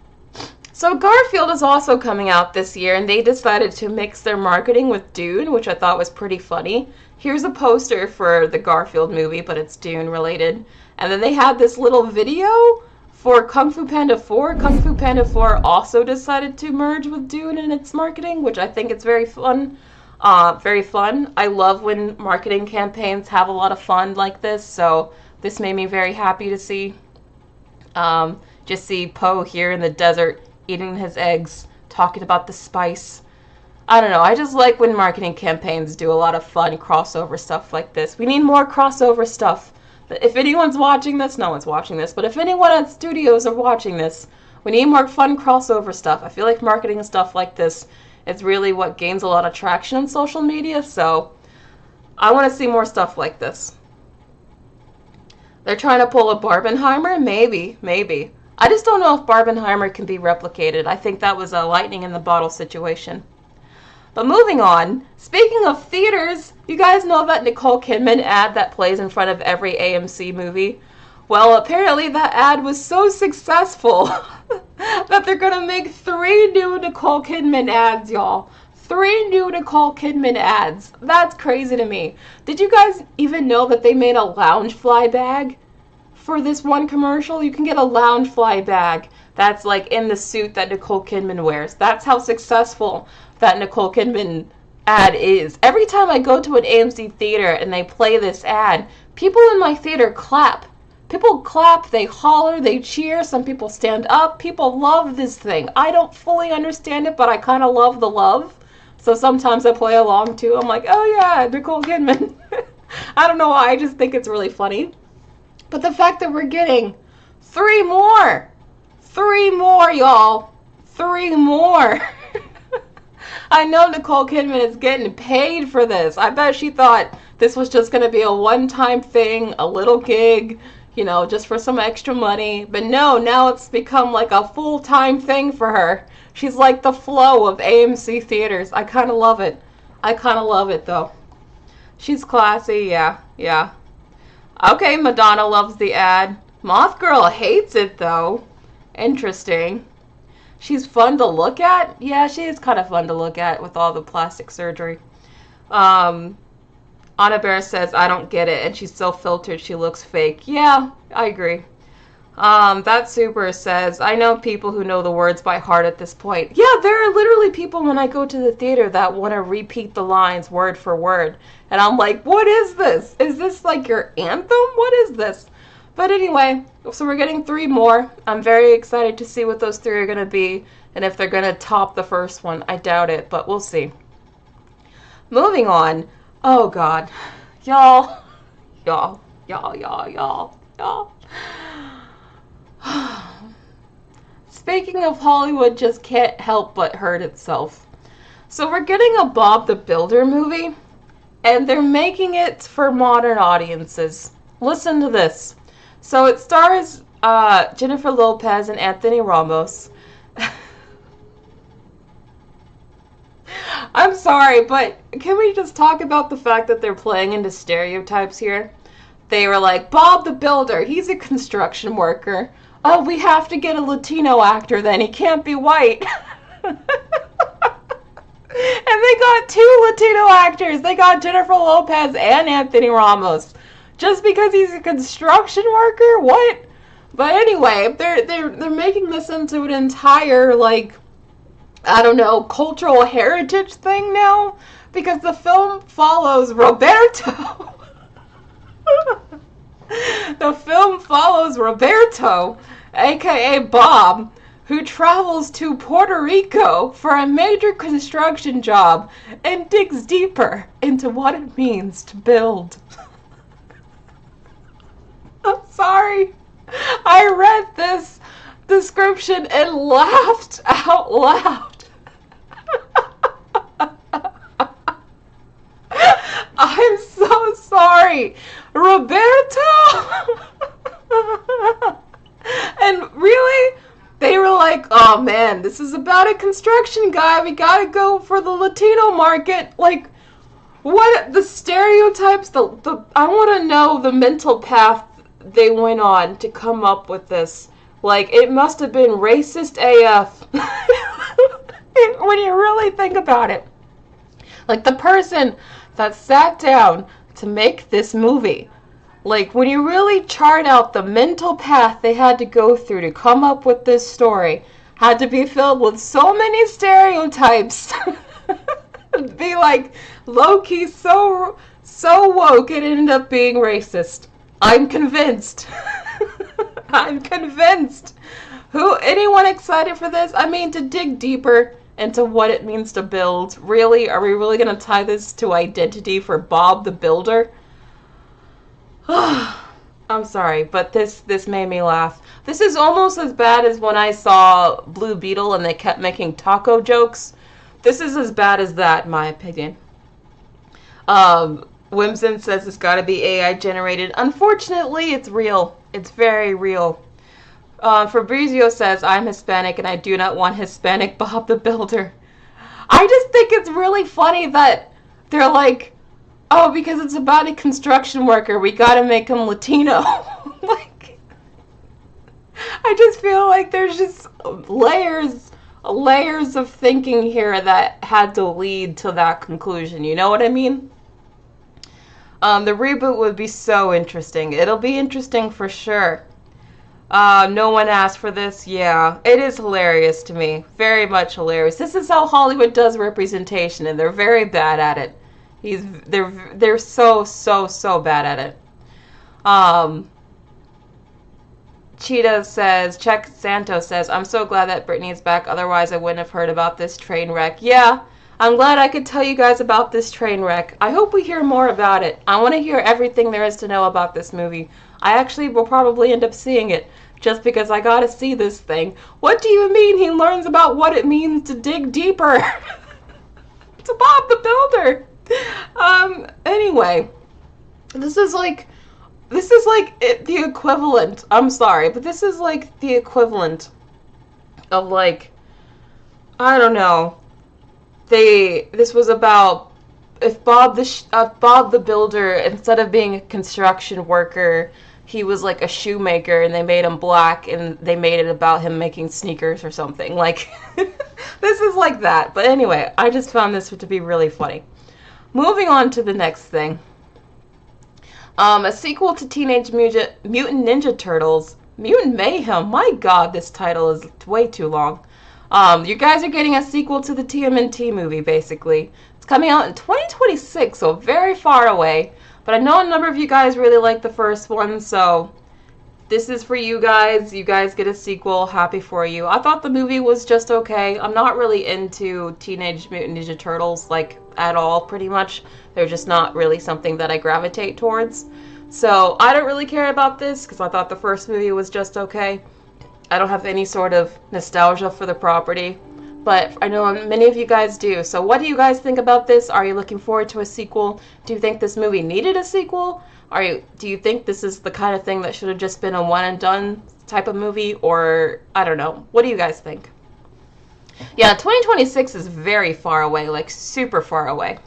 [SPEAKER 1] So Garfield is also coming out this year, and they decided to mix their marketing with Dune, which I thought was pretty funny. Here's a poster for the Garfield movie, but it's Dune related. And then they had this little video for Kung Fu Panda 4. Kung Fu Panda 4 also decided to merge with Dune in its marketing, which I think is very fun. Very fun. I love when marketing campaigns have a lot of fun like this, so this made me very happy to see. Just see Poe here in the desert eating his eggs, talking about the spice. I don't know, I just like when marketing campaigns do a lot of fun crossover stuff like this. We need more crossover stuff. If anyone's watching this, no one's watching this, but if anyone at studios are watching this, we need more fun crossover stuff. I feel like marketing stuff like this is really what gains a lot of traction on social media, so I want to see more stuff like this. They're trying to pull a Barbenheimer? Maybe. I just don't know if Barbenheimer can be replicated. I think that was a lightning in the bottle situation. But moving on, speaking of theaters, you guys know that Nicole Kidman ad that plays in front of every AMC movie? Well, apparently that ad was so successful that they're going to make 3 new Nicole Kidman ads, y'all. 3 new Nicole Kidman ads. That's crazy to me. Did you guys even know that they made a Loungefly bag for this one commercial? You can get a Loungefly bag that's like in the suit that Nicole Kidman wears. That's how successful that Nicole Kidman ad is. Every time I go to an AMC theater and they play this ad, people in my theater clap. People clap, they holler, they cheer, some people stand up. People love this thing. I don't fully understand it, but I kind of love the love. So sometimes I play along too. I'm like, oh yeah, Nicole Kidman. I don't know why, I just think it's really funny. But the fact that we're getting 3 more. 3 more, y'all. 3 more. I know Nicole Kidman is getting paid for this. I bet she thought this was just going to be a one-time thing, a little gig, you know, just for some extra money. But no, now it's become like a full-time thing for her. She's like the Flo of AMC theaters. I kind of love it. I kind of love it, though. She's classy, yeah. Okay, Madonna loves the ad. Moth Girl hates it, though. Interesting. She's fun to look at? Yeah, she is kind of fun to look at with all the plastic surgery. Anna Bear says, I don't get it, and she's so filtered she looks fake. Yeah, I agree. That Super says, I know people who know the words by heart at this point. Yeah, there are literally people when I go to the theater that want to repeat the lines word for word. And I'm like, what is this? Is this like your anthem? What is this? But anyway, so we're getting 3 more. I'm very excited to see what those 3 are going to be. And if they're going to top the first one. I doubt it, but we'll see. Moving on. Oh, God. Y'all. Speaking of Hollywood, just can't help but hurt itself. So we're getting a Bob the Builder movie. And they're making it for modern audiences. Listen to this. So it stars Jennifer Lopez and Anthony Ramos. I'm sorry, but can we just talk about the fact that they're playing into stereotypes here? They were like, Bob the Builder, he's a construction worker. Oh, we have to get a Latino actor then. He can't be white. And they got 2 Latino actors. They got Jennifer Lopez and Anthony Ramos. Just because he's a construction worker? What? But anyway, they're making this into an entire, like, I don't know, cultural heritage thing now. Because the film follows Roberto. The film follows Roberto, aka Bob, who travels to Puerto Rico for a major construction job and digs deeper into what it means to build. I'm sorry. I read this description and laughed out loud. I'm so sorry. Roberto? And really? They were like, oh man, this is about a construction guy. We gotta go for the Latino market. Like, what, the stereotypes, I want to know the mental path they went on to come up with this. Like, it must have been racist AF. When you really think about it. Like, the person that sat down to make this movie, like, when you really chart out the mental path they had to go through to come up with this story, had to be filled with so many stereotypes. Be like, low-key so woke it ended up being racist. I'm convinced. I'm convinced. Anyone excited for this? I mean, to dig deeper into what it means to build. Really? Are we really going to tie this to identity for Bob the Builder? I'm sorry, but this made me laugh. This is almost as bad as when I saw Blue Beetle and they kept making taco jokes. This is as bad as that, in my opinion. Whimson says it's got to be AI generated. Unfortunately, it's real. It's very real. Fabrizio says, I'm Hispanic and I do not want Hispanic Bob the Builder. I just think it's really funny that they're like, oh, because it's about a construction worker, we gotta make him Latino. Like, I just feel like there's just layers of thinking here that had to lead to that conclusion. You know what I mean? The reboot would be so interesting. It'll be interesting for sure. No one asked for this. Yeah, it is hilarious to me. Very much hilarious. This is how Hollywood does representation, and they're very bad at it. They're so bad at it. Cheetah says, Check Santos says, I'm so glad that Brittany is back, otherwise I wouldn't have heard about this train wreck. Yeah, I'm glad I could tell you guys about this train wreck. I hope we hear more about it. I want to hear everything there is to know about this movie. I actually will probably end up seeing it, just because I gotta see this thing. What do you mean he learns about what it means to dig deeper? To Bob the Builder! Anyway, this is like the equivalent, I'm sorry, but this is like the equivalent of like, I don't know, this was about if Bob the Builder, instead of being a construction worker, he was like a shoemaker and they made him black and they made it about him making sneakers or something. Like, this is like that. But anyway, I just found this to be really funny. Moving on to the next thing. A sequel to Teenage Mutant Ninja Turtles, Mutant Mayhem. My god, this title is way too long. You guys are getting a sequel to the TMNT movie, basically. It's coming out in 2026, so very far away. But I know a number of you guys really like the first one, so this is for you guys. You guys get a sequel. Happy for you. I thought the movie was just okay. I'm not really into Teenage Mutant Ninja Turtles, like, at all, pretty much. They're just not really something that I gravitate towards. So I don't really care about this, because I thought the first movie was just okay. I don't have any sort of nostalgia for the property. But I know many of you guys do. So what do you guys think about this? Are you looking forward to a sequel? Do you think this movie needed a sequel? Do you think this is the kind of thing that should have just been a one and done type of movie? Or, I don't know. What do you guys think? Yeah, 2026 is very far away, like super far away.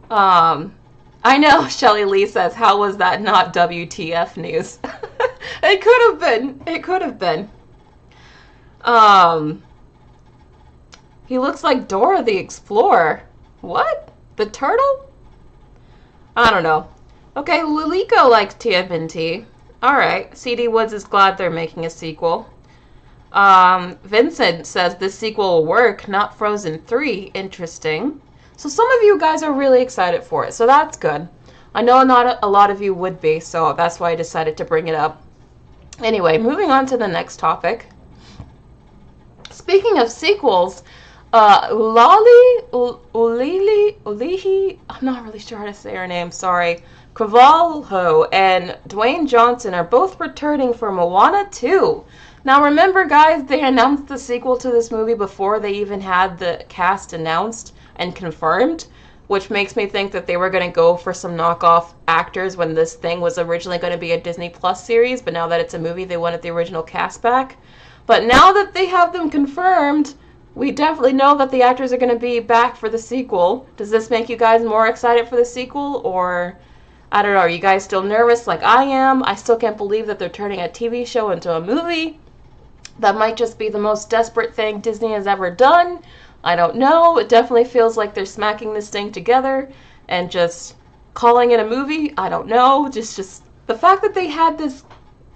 [SPEAKER 1] I know Shelly Lee says, how was that not WTF news? It could have been. It could have been. He looks like Dora the Explorer. What? The turtle? I don't know. Okay, Lilico likes TMNT. Alright, CD Woods is glad they're making a sequel. Vincent says this sequel will work, not Frozen 3. Interesting. So some of you guys are really excited for it, so that's good. I know not a lot of you would be, so that's why I decided to bring it up. Anyway, moving on to the next topic. Speaking of sequels, Ulihi, I'm not really sure how to say her name, sorry. Carvalho and Dwayne Johnson are both returning for Moana 2. Now remember guys, they announced the sequel to this movie before they even had the cast announced and confirmed, which makes me think that they were going to go for some knockoff actors when this thing was originally going to be a Disney Plus series, but now that it's a movie, they wanted the original cast back. But now that they have them confirmed, we definitely know that the actors are going to be back for the sequel. Does this make you guys more excited for the sequel, or I don't know, are you guys still nervous like I am? I still can't believe that they're turning a TV show into a movie. That might just be the most desperate thing Disney has ever done. I don't know. It definitely feels like they're smacking this thing together and just calling it a movie. I don't know. Just the fact that they had this,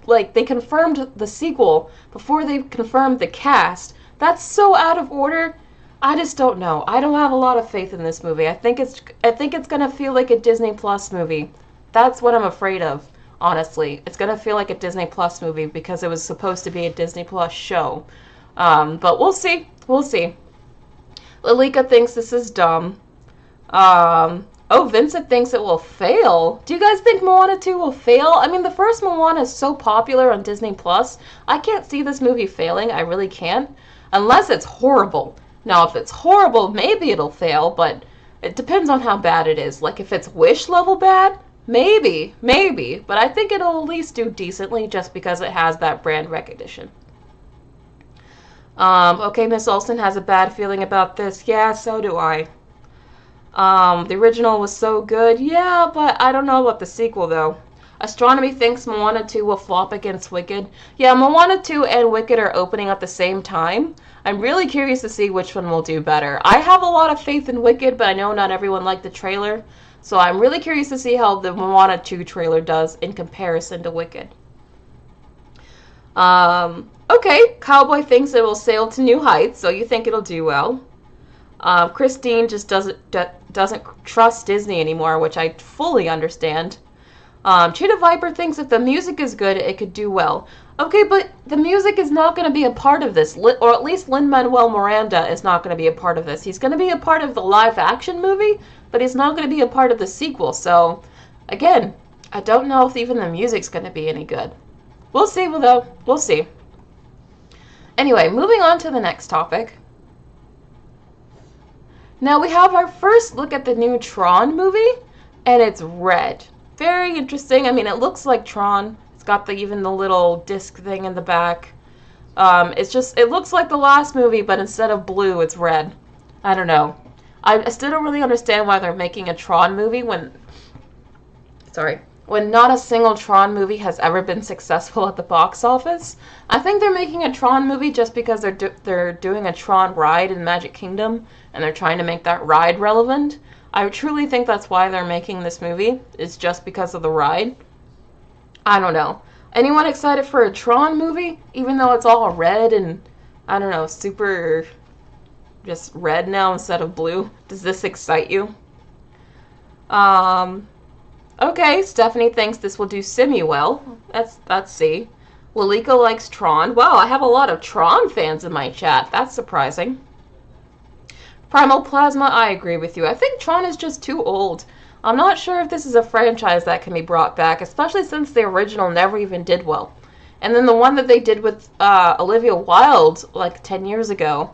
[SPEAKER 1] like, they confirmed the sequel before they confirmed the cast. That's so out of order. I just don't know. I don't have a lot of faith in this movie. I think it's gonna feel like a Disney Plus movie. That's what I'm afraid of, honestly. It's gonna feel like a Disney Plus movie because it was supposed to be a Disney Plus show. But we'll see. We'll see. Lalika thinks this is dumb. Oh, Vincent thinks it will fail. Do you guys think Moana 2 will fail? I mean, the first Moana is so popular on Disney Plus. I can't see this movie failing. I really can't. Unless it's horrible. Now, if it's horrible, maybe it'll fail, but it depends on how bad it is. Like, if it's Wish level bad, maybe. But I think it'll at least do decently just because it has that brand recognition. Okay, Miss Olsen has a bad feeling about this. Yeah, so do I. The original was so good. Yeah, but I don't know about the sequel, though. Astronomy thinks Moana 2 will flop against Wicked. Yeah, Moana 2 and Wicked are opening at the same time. I'm really curious to see which one will do better. I have a lot of faith in Wicked, but I know not everyone liked the trailer. So I'm really curious to see how the Moana 2 trailer does in comparison to Wicked. Okay, Cowboy thinks it will sail to new heights, so you think it'll do well. Christine just doesn't trust Disney anymore, which I fully understand. Cheetah Viper thinks if the music is good, it could do well. Okay, but the music is not going to be a part of this, or at least Lin-Manuel Miranda is not going to be a part of this. He's going to be a part of the live-action movie, but he's not going to be a part of the sequel. So, again, I don't know if even the music's going to be any good. We'll see, though. We'll see. Anyway, moving on to the next topic. Now we have our first look at the new Tron movie, and it's red. Very interesting. I mean, it looks like Tron. It's got even the little disc thing in the back. It looks like the last movie, but instead of blue, it's red. I don't know. I still don't really understand why they're making a Tron movie when not a single Tron movie has ever been successful at the box office. I think they're making a Tron movie just because they're doing a Tron ride in Magic Kingdom, and they're trying to make that ride relevant. I truly think that's why they're making this movie. It's just because of the ride. I don't know. Anyone excited for a Tron movie? Even though it's all red and, I don't know, super just red now instead of blue. Does this excite you? Okay, Stephanie thinks this will do semi-well. That's C. Lalika likes Tron. Wow, I have a lot of Tron fans in my chat. That's surprising. Primal Plasma, I agree with you. I think Tron is just too old. I'm not sure if this is a franchise that can be brought back, especially since the original never even did well. And then the one that they did with Olivia Wilde like 10 years ago,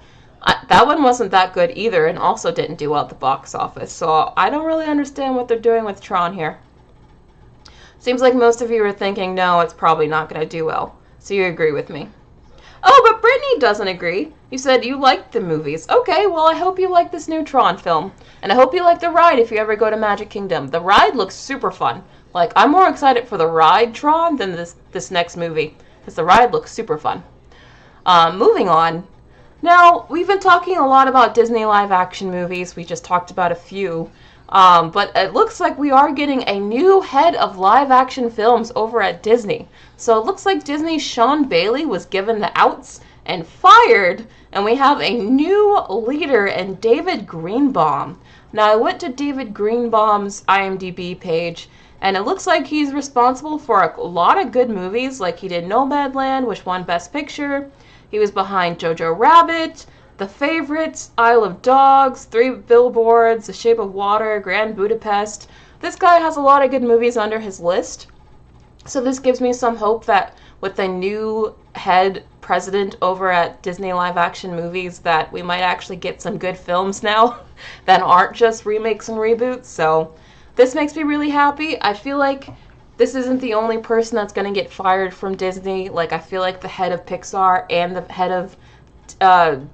[SPEAKER 1] that one wasn't that good either and also didn't do well at the box office. So I don't really understand what they're doing with Tron here. Seems like most of you are thinking, no, it's probably not going to do well. So you agree with me. Oh, but Brittany doesn't agree. You said you liked the movies. Okay, well, I hope you like this new Tron film. And I hope you like the ride if you ever go to Magic Kingdom. The ride looks super fun. Like, I'm more excited for the ride Tron than this next movie. Because the ride looks super fun. Moving on. Now, we've been talking a lot about Disney live-action movies. We just talked about a few. But it looks like we are getting a new head of live-action films over at Disney. So it looks like Disney's Sean Bailey was given the outs and fired, and we have a new leader in David Greenbaum. Now, I went to David Greenbaum's IMDb page, and it looks like he's responsible for a lot of good movies, like he did Nomadland, which won Best Picture. He was behind Jojo Rabbit, The Favorites, Isle of Dogs, 3 Billboards, The Shape of Water, Grand Budapest. This guy has a lot of good movies under his list. So this gives me some hope that with the new head president over at Disney Live Action Movies that we might actually get some good films now that aren't just remakes and reboots. So this makes me really happy. I feel like this isn't the only person that's going to get fired from Disney. Like, I feel like the head of Pixar and the head of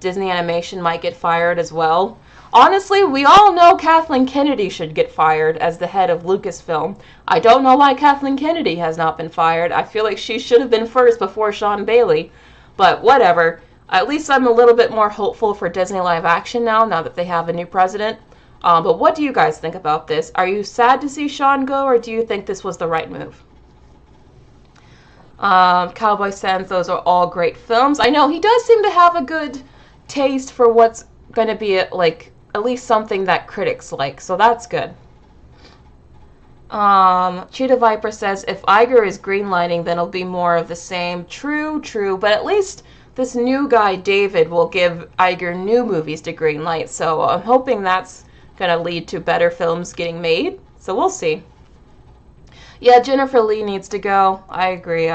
[SPEAKER 1] Disney Animation might get fired as well. Honestly, we all know Kathleen Kennedy should get fired as the head of Lucasfilm. I don't know why Kathleen Kennedy has not been fired. I feel like she should have been first before Sean Bailey. But whatever. At least I'm a little bit more hopeful for Disney Live Action now that they have a new president. But what do you guys think about this? Are you sad to see Sean go, or do you think this was the right move? Cowboy Sands, those are all great films. I know he does seem to have a good taste for what's going to be like at least something that critics like, so that's good. Cheetah Viper says if Iger is greenlighting, then it'll be more of the same. True, but at least this new guy David will give Iger new movies to greenlight, so I'm hoping that's gonna lead to better films getting made. So we'll see. Yeah, Jennifer Lee needs to go. I agree.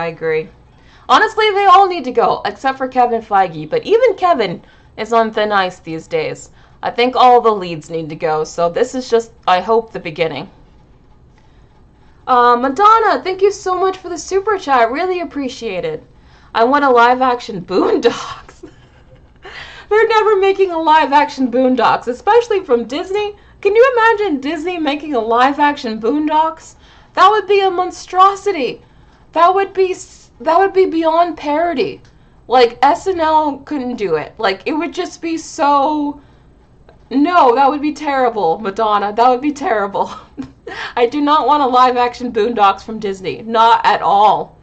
[SPEAKER 1] Honestly, they all need to go, except for Kevin Feige. But even Kevin is on thin ice these days. I think all the leads need to go. So this is just, I hope, the beginning. Madonna, thank you so much for the super chat. Really appreciate it. I want a live-action Boondocks. They're never making a live-action Boondocks, especially from Disney. Can you imagine Disney making a live-action Boondocks? That would be a monstrosity. That would be beyond parody. Like, SNL couldn't do it. Like, it would just be so... No, that would be terrible, Madonna. That would be terrible. I do not want a live-action Boondocks from Disney. Not at all.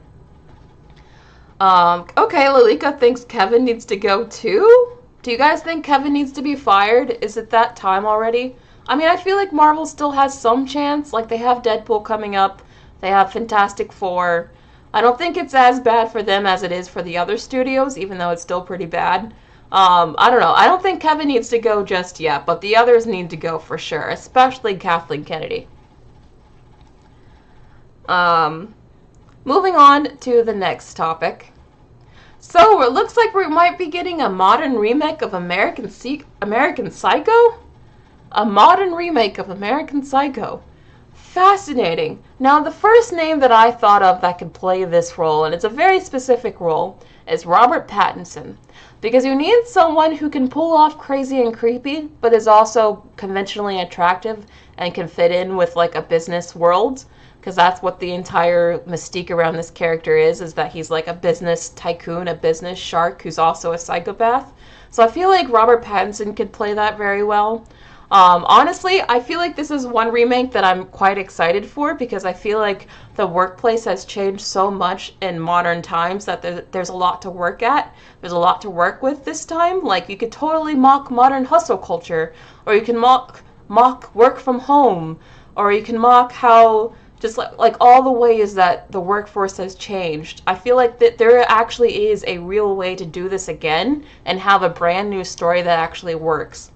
[SPEAKER 1] Okay, Lalika thinks Kevin needs to go too? Do you guys think Kevin needs to be fired? Is it that time already? I mean, I feel like Marvel still has some chance. Like, they have Deadpool coming up. They have Fantastic Four. I don't think it's as bad for them as it is for the other studios, even though it's still pretty bad. I don't know. I don't think Kevin needs to go just yet, but the others need to go for sure, especially Kathleen Kennedy. Moving on to the next topic. So, it looks like we might be getting a modern remake of American Psycho? A modern remake of American Psycho. Fascinating. Now, the first name that I thought of that could play this role, and it's a very specific role, is Robert Pattinson. Because you need someone who can pull off crazy and creepy, but is also conventionally attractive and can fit in with, like, a business world. Because that's what the entire mystique around this character is that he's like a business tycoon, a business shark who's also a psychopath. So I feel like Robert Pattinson could play that very well. Honestly, I feel like this is one remake that I'm quite excited for because I feel like the workplace has changed so much in modern times that there's a lot to work at. There's a lot to work with this time. Like, you could totally mock modern hustle culture, or you can mock work from home, or you can mock how just like all the ways that the workforce has changed. I feel like that there actually is a real way to do this again and have a brand new story that actually works.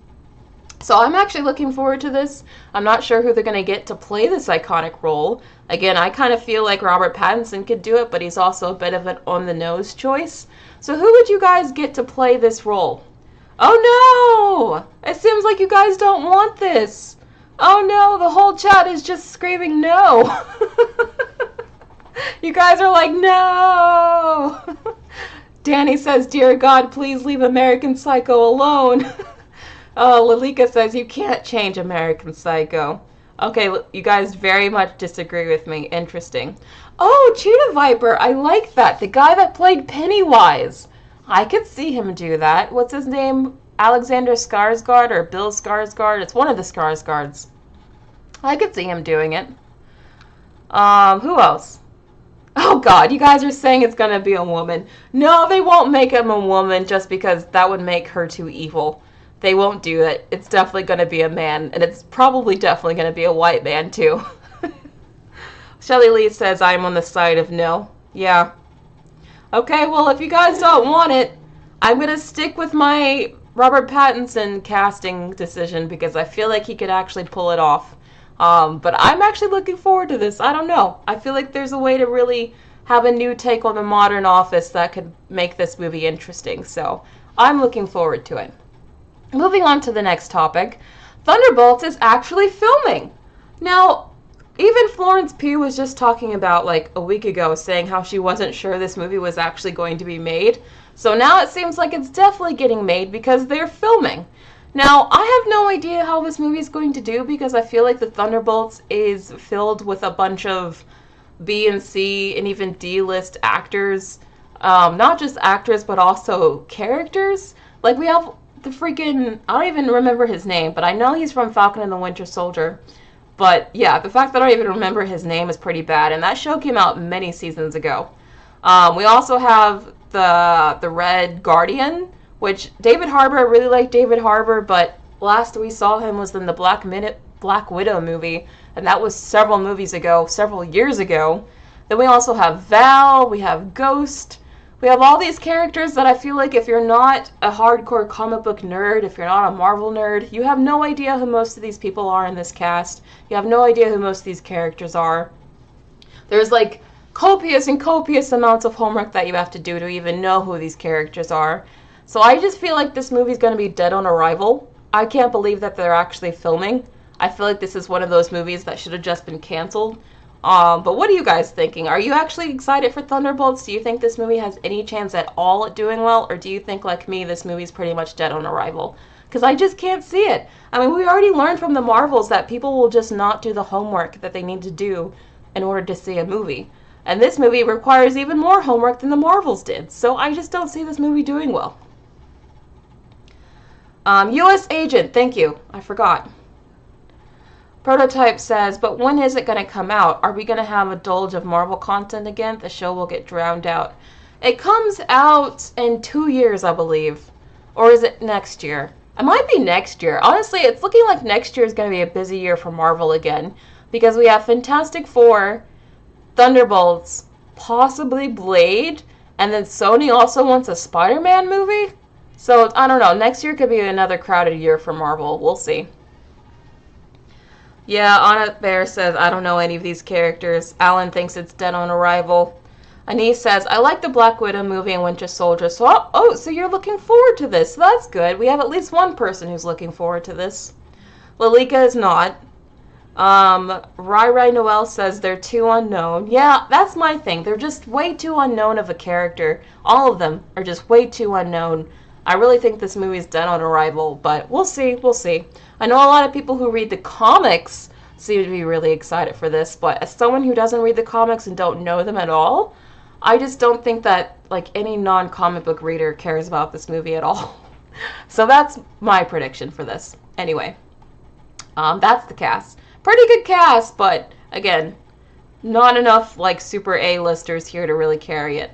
[SPEAKER 1] So I'm actually looking forward to this. I'm not sure who they're going to get to play this iconic role. Again, I kind of feel like Robert Pattinson could do it, but he's also a bit of an on-the-nose choice. So who would you guys get to play this role? Oh no! It seems like you guys don't want this. Oh no, the whole chat is just screaming no. You guys are like, no. Danny says, dear God, please leave American Psycho alone. Oh, Lalika says, you can't change American Psycho. Okay, you guys very much disagree with me. Interesting. Oh, Cheetah Viper, I like that. The guy that played Pennywise. I could see him do that. What's his name? Alexander Skarsgård or Bill Skarsgård? It's one of the Skarsgårds. I could see him doing it. Who else? Oh God, you guys are saying it's gonna be a woman. No, they won't make him a woman just because that would make her too evil. They won't do it. It's definitely gonna be a man, and it's probably definitely gonna be a white man too. Shelley Lee says I'm on the side of no. Yeah. Okay, well if you guys don't want it, I'm gonna stick with my Robert Pattinson casting decision because I feel like he could actually pull it off. But I'm actually looking forward to this. I don't know. I feel like there's a way to really have a new take on the modern Office that could make this movie interesting. So I'm looking forward to it. Moving on to the next topic. Thunderbolts is actually filming. Now, even Florence Pugh was just talking about like a week ago saying how she wasn't sure this movie was actually going to be made. So now it seems like it's definitely getting made because they're filming. Now, I have no idea how this movie is going to do because I feel like the Thunderbolts is filled with a bunch of B and C and even D-list actors. Not just actors, but also characters. Like, we have the freaking... I don't even remember his name, but I know he's from Falcon and the Winter Soldier. But, yeah, the fact that I don't even remember his name is pretty bad, and that show came out many seasons ago. We also have the Red Guardian, which David Harbour, I really like David Harbour, but last we saw him was in the Black Widow movie, and that was several years ago. Then we also have Val, we have Ghost, We have all these characters that I feel like if you're not a hardcore comic book nerd, if you're not a Marvel nerd, you have no idea who most of these people are in this cast. You have no idea who most of these characters are. There's like copious and copious amounts of homework that you have to do to even know who these characters are. So I just feel like this movie's going to be dead on arrival. I can't believe that they're actually filming. I feel like this is one of those movies that should have just been canceled. But what are you guys thinking? Are you actually excited for Thunderbolts? Do you think this movie has any chance at all at doing well? Or do you think, like me, this movie's pretty much dead on arrival? Because I just can't see it. I mean, we already learned from the Marvels that people will just not do the homework that they need to do in order to see a movie. And this movie requires even more homework than the Marvels did. So I just don't see this movie doing well. U.S. Agent, thank you. I forgot. Prototype says, but when is it going to come out? Are we going to have a dulge of Marvel content again? The show will get drowned out. It comes out in 2 years, I believe. Or is it next year? It might be next year. Honestly, it's looking like next year is going to be a busy year for Marvel again. Because we have Fantastic Four, Thunderbolts, possibly Blade, and then Sony also wants a Spider-Man movie? So, I don't know. Next year could be another crowded year for Marvel. We'll see. Yeah, Anna Bear says, I don't know any of these characters. Alan thinks it's dead on arrival. Anise says, I like the Black Widow movie and Winter Soldier, so so you're looking forward to this. So that's good. We have at least one person who's looking forward to this. Lalika is not. Rai Noel says they're too unknown. Yeah, that's my thing. They're just way too unknown of a character. All of them are just way too unknown. I really think this movie's dead on arrival, but we'll see, we'll see. I know a lot of people who read the comics seem to be really excited for this, but as someone who doesn't read the comics and don't know them at all, I just don't think that like any non-comic book reader cares about this movie at all. So that's my prediction for this. Anyway, that's the cast. Pretty good cast, but again, not enough like super A-listers here to really carry it.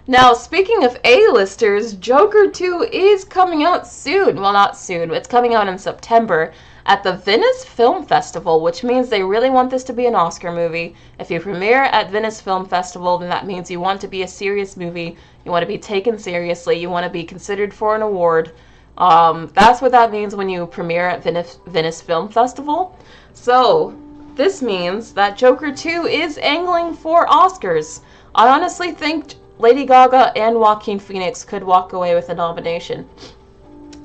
[SPEAKER 1] Now, speaking of A-listers, Joker 2 is coming out soon. Well, not soon. It's coming out in September at the Venice Film Festival, which means they really want this to be an Oscar movie. If you premiere at Venice Film Festival, then that means you want to be a serious movie. You want to be taken seriously. You want to be considered for an award. That's what that means when you premiere at Venice Film Festival. So, this means that Joker 2 is angling for Oscars. I honestly think Lady Gaga and Joaquin Phoenix could walk away with a nomination.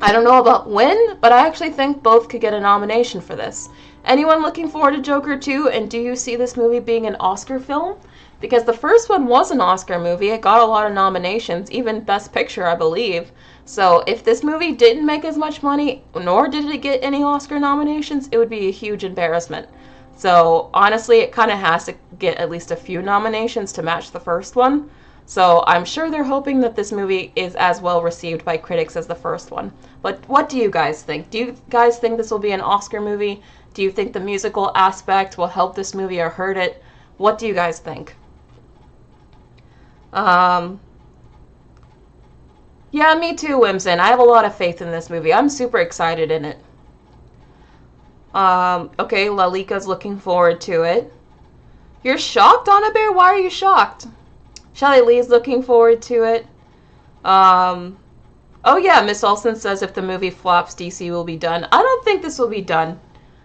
[SPEAKER 1] I don't know about when, but I actually think both could get a nomination for this. Anyone looking forward to Joker 2, and do you see this movie being an Oscar film? Because the first one was an Oscar movie. It got a lot of nominations, even Best Picture, I believe. So if this movie didn't make as much money, nor did it get any Oscar nominations, it would be a huge embarrassment. So honestly, it kind of has to get at least a few nominations to match the first one. So I'm sure they're hoping that this movie is as well received by critics as the first one. But what do you guys think? Do you guys think this will be an Oscar movie? Do you think the musical aspect will help this movie or hurt it? What do you guys think? Yeah, me too, Wimson. I have a lot of faith in this movie. I'm super excited in it. Okay, Lalika's looking forward to it. You're shocked, Anna Bear? Why are you shocked? Shelley Lee's looking forward to it. Oh yeah, Miss Olsen says if the movie flops, DC will be done. I don't think this will be done.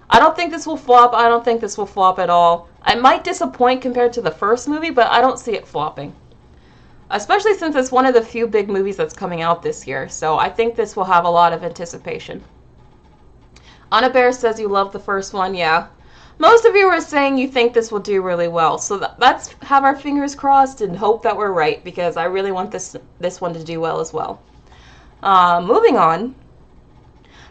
[SPEAKER 1] I don't think this will flop. I don't think this will flop at all. It might disappoint compared to the first movie, but I don't see it flopping. Especially since it's one of the few big movies that's coming out this year. So I think this will have a lot of anticipation. Anna Bear says you love the first one. Yeah. Most of you are saying you think this will do really well. So let's have our fingers crossed and hope that we're right, because I really want this one to do well as well. Moving on.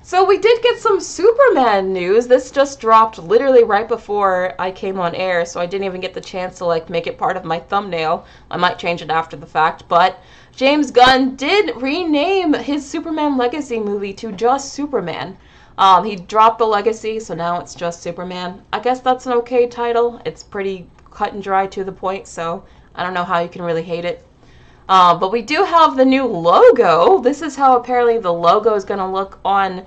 [SPEAKER 1] So we did get some Superman news. This just dropped literally right before I came on air, so I didn't even get the chance to like make it part of my thumbnail. I might change it after the fact, but James Gunn did rename his Superman Legacy movie to just Superman. He dropped the Legacy, so now it's just Superman. I guess that's an okay title. It's pretty cut and dry to the point, so I don't know how you can really hate it. But we do have the new logo. This is how apparently the logo is going to look on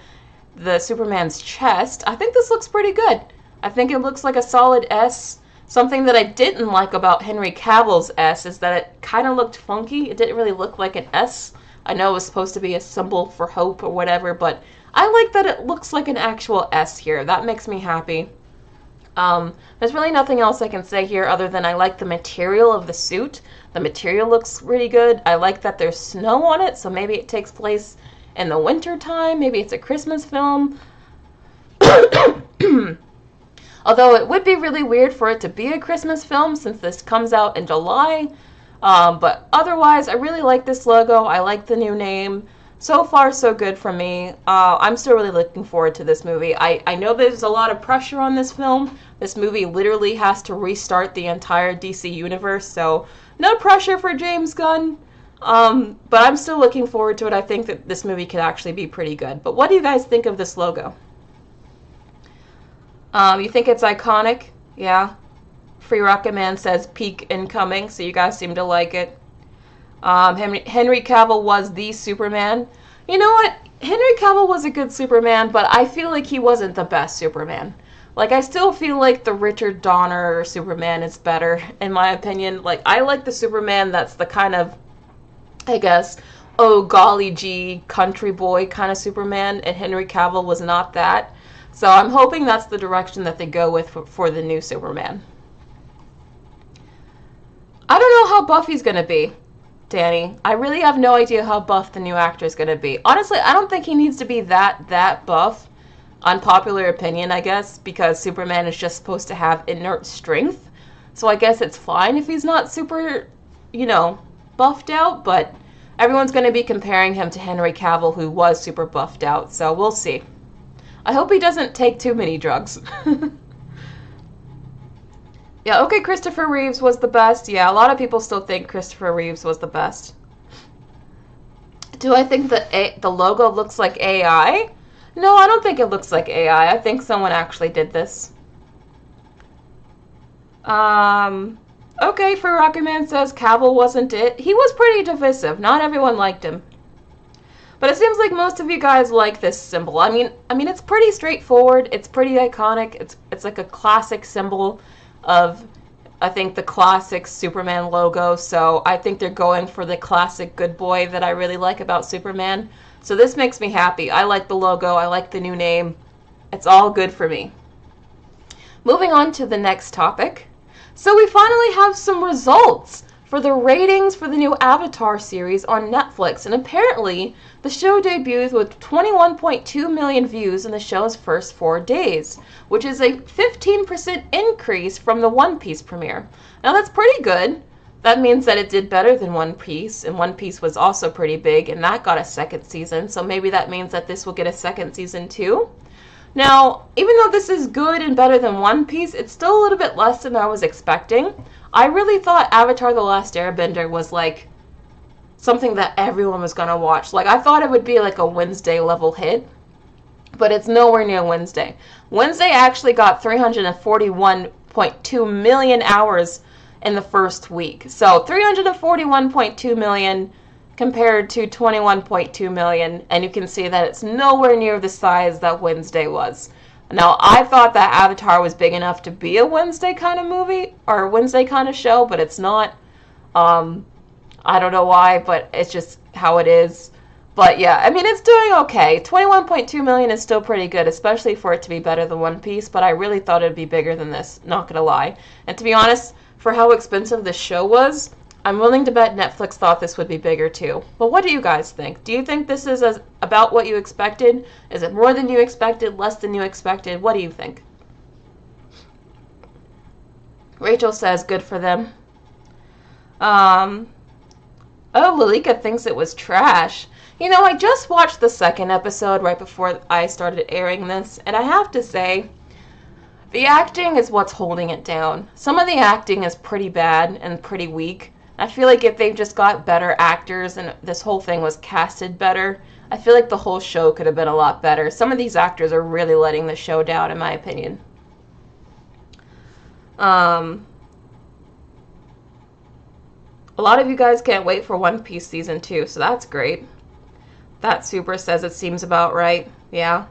[SPEAKER 1] the Superman's chest. I think this looks pretty good. I think it looks like a solid S. Something that I didn't like about Henry Cavill's S is that it kind of looked funky. It didn't really look like an S. I know it was supposed to be a symbol for hope or whatever, but I like that it looks like an actual S here. That makes me happy. There's really nothing else I can say here other than I like the material of the suit. The material looks really good. I like that there's snow on it, so maybe it takes place in the winter time. Maybe it's a Christmas film. Although it would be really weird for it to be a Christmas film since this comes out in July. But otherwise, I really like this logo. I like the new name. So far, so good for me. I'm still really looking forward to this movie. I know there's a lot of pressure on this film. This movie literally has to restart the entire DC universe, so no pressure for James Gunn. But I'm still looking forward to it. I think that this movie could actually be pretty good. But what do you guys think of this logo? You think it's iconic? Yeah. Free Rocket Man says peak incoming, so you guys seem to like it. Henry Cavill was the Superman. You know what? Henry Cavill was a good Superman, but I feel like he wasn't the best Superman. Like, I still feel like the Richard Donner Superman is better, in my opinion. Like, I like the Superman that's the kind of, I guess, oh golly gee, country boy kind of Superman, and Henry Cavill was not that. So I'm hoping that's the direction that they go with for the new Superman. I don't know how Buffy's gonna be, Danny. I really have no idea how buff the new actor is gonna be. Honestly, I don't think he needs to be that buff. Unpopular opinion, I guess, because Superman is just supposed to have inert strength. So I guess it's fine if he's not super, you know, buffed out, but everyone's going to be comparing him to Henry Cavill, who was super buffed out, so we'll see. I hope he doesn't take too many drugs. Yeah, okay, Christopher Reeves was the best. Yeah, a lot of people still think Christopher Reeves was the best. Do I think that the logo looks like AI? No, I don't think it looks like AI. I think someone actually did this. Okay, for Rocket Man says Cavill wasn't it. He was pretty divisive. Not everyone liked him. But it seems like most of you guys like this symbol. I mean, it's pretty straightforward. It's pretty iconic. It's like a classic symbol of, I think, the classic Superman logo. So I think they're going for the classic good boy that I really like about Superman. So this makes me happy. I like the logo. I like the new name. It's all good for me. Moving on to the next topic. So we finally have some results for the ratings for the new Avatar series on Netflix. And apparently, the show debuted with 21.2 million views in the show's first 4 days, which is a 15% increase from the One Piece premiere. Now that's pretty good. That means that it did better than One Piece, and One Piece was also pretty big, and that got a second season, so maybe that means that this will get a second season too. Now, even though this is good and better than One Piece, it's still a little bit less than I was expecting. I really thought Avatar: The Last Airbender was like something that everyone was gonna watch. Like, I thought it would be like a Wednesday level hit, but it's nowhere near Wednesday. Wednesday actually got 341.2 million hours in the first week. So 341.2 million compared to 21.2 million, and you can see that it's nowhere near the size that Wednesday was. Now, I thought that Avatar was big enough to be a Wednesday kind of movie, or a Wednesday kind of show, but it's not. I don't know why, but it's just how it is. But yeah, I mean, it's doing okay. 21.2 million is still pretty good, especially for it to be better than One Piece, but I really thought it'd be bigger than this, not gonna lie. And to be honest, for how expensive this show was, I'm willing to bet Netflix thought this would be bigger too. But what do you guys think? Do you think this is about what you expected? Is it more than you expected, less than you expected? What do you think? Rachel says, good for them. Oh, Lalika thinks it was trash. You know, I just watched the second episode right before I started airing this, and I have to say, the acting is what's holding it down. Some of the acting is pretty bad and pretty weak. I feel like if they just got better actors and this whole thing was casted better, I feel like the whole show could have been a lot better. Some of these actors are really letting the show down, in my opinion. A lot of you guys can't wait for One Piece Season 2, so that's great. That Super says it seems about right. Yeah.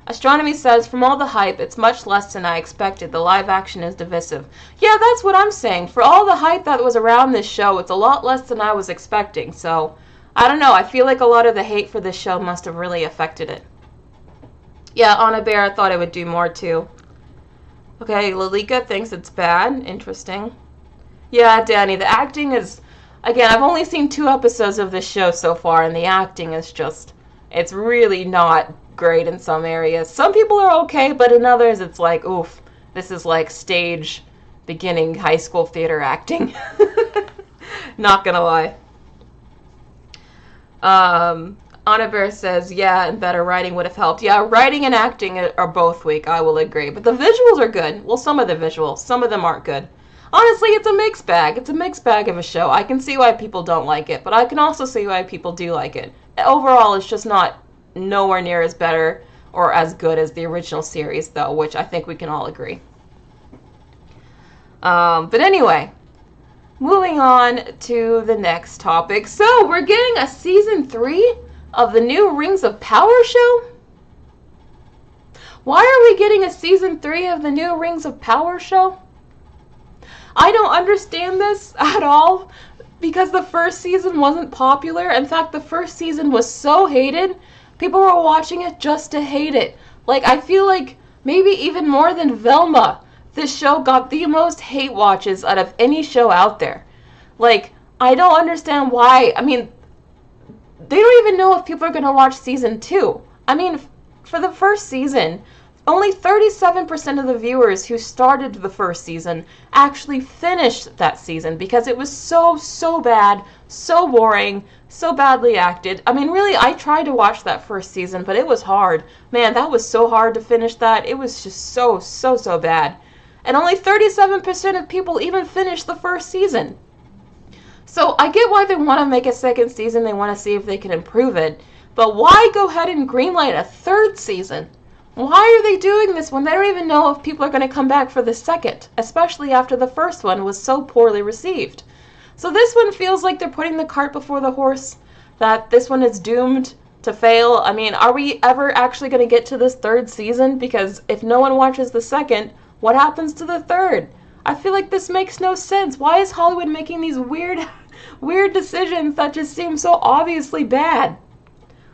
[SPEAKER 1] Astronomy says, from all the hype, it's much less than I expected. The live action is divisive. Yeah, that's what I'm saying. For all the hype that was around this show, it's a lot less than I was expecting. So, I don't know. I feel like a lot of the hate for this show must have really affected it. Yeah, Anna Bear, I thought it would do more too. Okay, Lalika thinks it's bad. Interesting. Yeah, Danny, the acting is... Again, I've only seen 2 episodes of this show so far, and the acting is just... It's really not great in some areas. Some people are okay, but in others it's like, oof, this is like stage beginning high school theater acting. Not gonna lie. Anna Bear says, yeah, and better writing would have helped. Yeah, writing and acting are both weak, I will agree. But the visuals are good. Well, some of the visuals. Some of them aren't good. Honestly, it's a mixed bag. It's a mixed bag of a show. I can see why people don't like it, but I can also see why people do like it. Overall, it's just not nowhere near as better or as good as the original series, though, which I think we can all agree. But anyway, moving on to the next topic. So, we're getting a season 3 of the new Rings of Power show? Why are we getting a season 3 of the new Rings of Power show? I don't understand this at all, because the first season wasn't popular. In fact, the first season was so hated, people were watching it just to hate it. Like, I feel like maybe even more than Velma, this show got the most hate watches out of any show out there. Like, I don't understand why. I mean, they don't even know if people are going to watch season 2. I mean, for the first season, only 37% of the viewers who started the first season actually finished that season because it was so bad, so boring, so badly acted. I mean, really, I tried to watch that first season, but it was hard. Man, that was so hard to finish that. It was just so bad. And only 37% of people even finished the first season. So I get why they want to make a second season. They want to see if they can improve it. But why go ahead and greenlight a third season? Why are they doing this when they don't even know if people are going to come back for the second, especially after the first one was so poorly received? So this one feels like they're putting the cart before the horse, that this one is doomed to fail. I mean, are we ever actually going to get to this third season? Because if no one watches the second, what happens to the third? I feel like this makes no sense. Why is Hollywood making these weird decisions that just seem so obviously bad?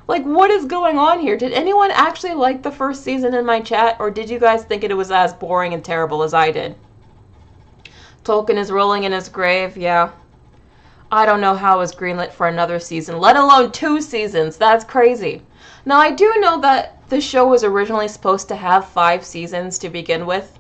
[SPEAKER 1] Like, what is going on here? Did anyone actually like the first season in my chat, or did you guys think it was as boring and terrible as I did? Tolkien is rolling in his grave, yeah. I don't know how it was greenlit for another season, let alone 2 seasons. That's crazy. Now, I do know that the show was originally supposed to have 5 seasons to begin with,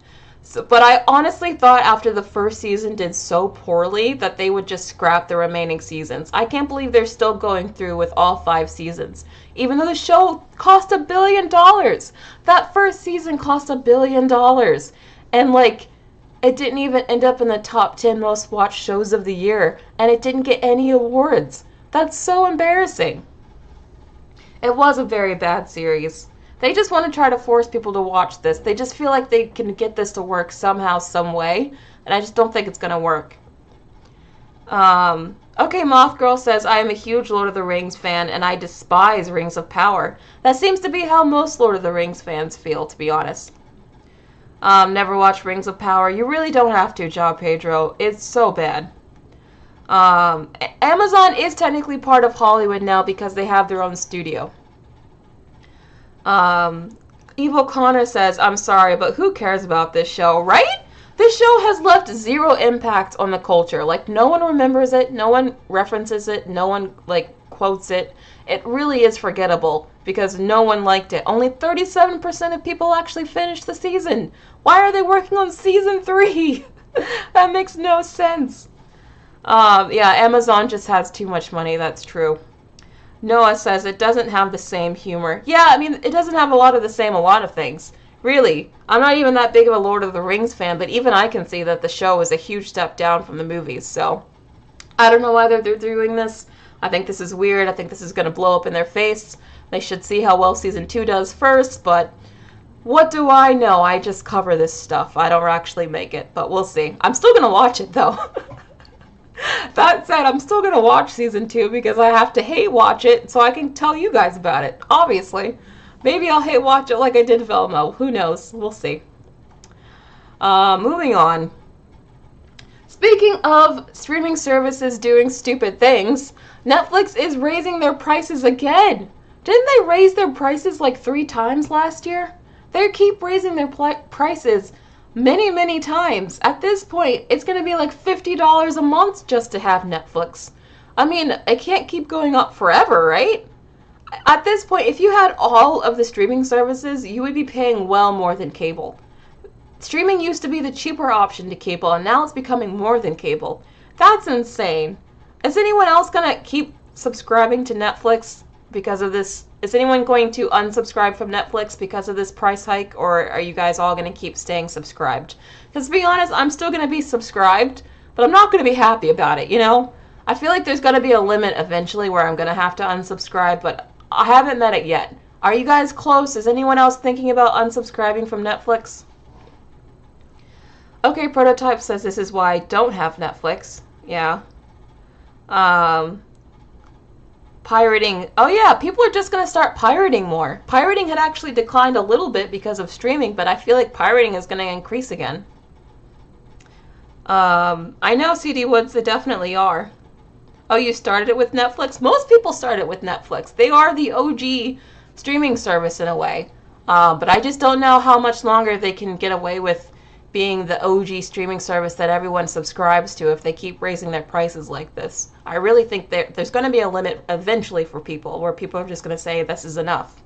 [SPEAKER 1] but I honestly thought after the first season did so poorly that they would just scrap the remaining seasons. I can't believe they're still going through with all 5 seasons, even though the show cost $1 billion. That first season cost $1 billion, and like, it didn't even end up in the top 10 most watched shows of the year, and it didn't get any awards. That's so embarrassing. It was a very bad series. They just want to try to force people to watch this. They just feel like they can get this to work somehow, some way, and I just don't think it's going to work. Okay, Moth Girl says, I am a huge Lord of the Rings fan, and I despise Rings of Power. That seems to be how most Lord of the Rings fans feel, to be honest. Never watched Rings of Power. You really don't have to, Ja Pedro. It's so bad. Amazon is technically part of Hollywood now because they have their own studio. Evil Connor says, I'm sorry, but who cares about this show, right? This show has left zero impact on the culture. Like, no one remembers it, no one references it, no one, like, quotes it. It really is forgettable because no one liked it. Only 37% of people actually finished the season. Why are they working on season 3? That makes no sense. Yeah, Amazon just has too much money, that's true. Noah says it doesn't have the same humor. Yeah, I mean, it doesn't have a lot of things. Really. I'm not even that big of a Lord of the Rings fan, but even I can see that the show is a huge step down from the movies, so I don't know why they're doing this. I think this is weird. I think this is going to blow up in their face. They should see how well season 2 does first, but what do I know? I just cover this stuff. I don't actually make it, but we'll see. I'm still going to watch it, though. That said, I'm still going to watch season 2 because I have to hate watch it so I can tell you guys about it, obviously. Maybe I'll hate watch it like I did Velmo. Who knows? We'll see. Moving on. Speaking of streaming services doing stupid things, Netflix is raising their prices again. Didn't they raise their prices like 3 times last year? They keep raising their prices many, many times. At this point, it's going to be like $50 a month just to have Netflix. I mean, it can't keep going up forever, right? At this point, if you had all of the streaming services, you would be paying well more than cable. Streaming used to be the cheaper option to cable, and now it's becoming more than cable. That's insane. Is anyone else going to keep subscribing to Netflix because of this? Is anyone going to unsubscribe from Netflix because of this price hike, or are you guys all going to keep staying subscribed? Because to be honest, I'm still going to be subscribed, but I'm not going to be happy about it, you know? I feel like there's going to be a limit eventually where I'm going to have to unsubscribe, but I haven't met it yet. Are you guys close? Is anyone else thinking about unsubscribing from Netflix? Okay, Prototype says this is why I don't have Netflix. Yeah. Pirating. Oh yeah, people are just going to start pirating more. Pirating had actually declined a little bit because of streaming, but I feel like pirating is going to increase again. I know, CD Woods, they definitely are. Oh, you started it with Netflix? Most people started with Netflix. They are the OG streaming service in a way. But I just don't know how much longer they can get away with being the OG streaming service that everyone subscribes to if they keep raising their prices like this. I really think there's going to be a limit eventually for people, where people are just going to say this is enough.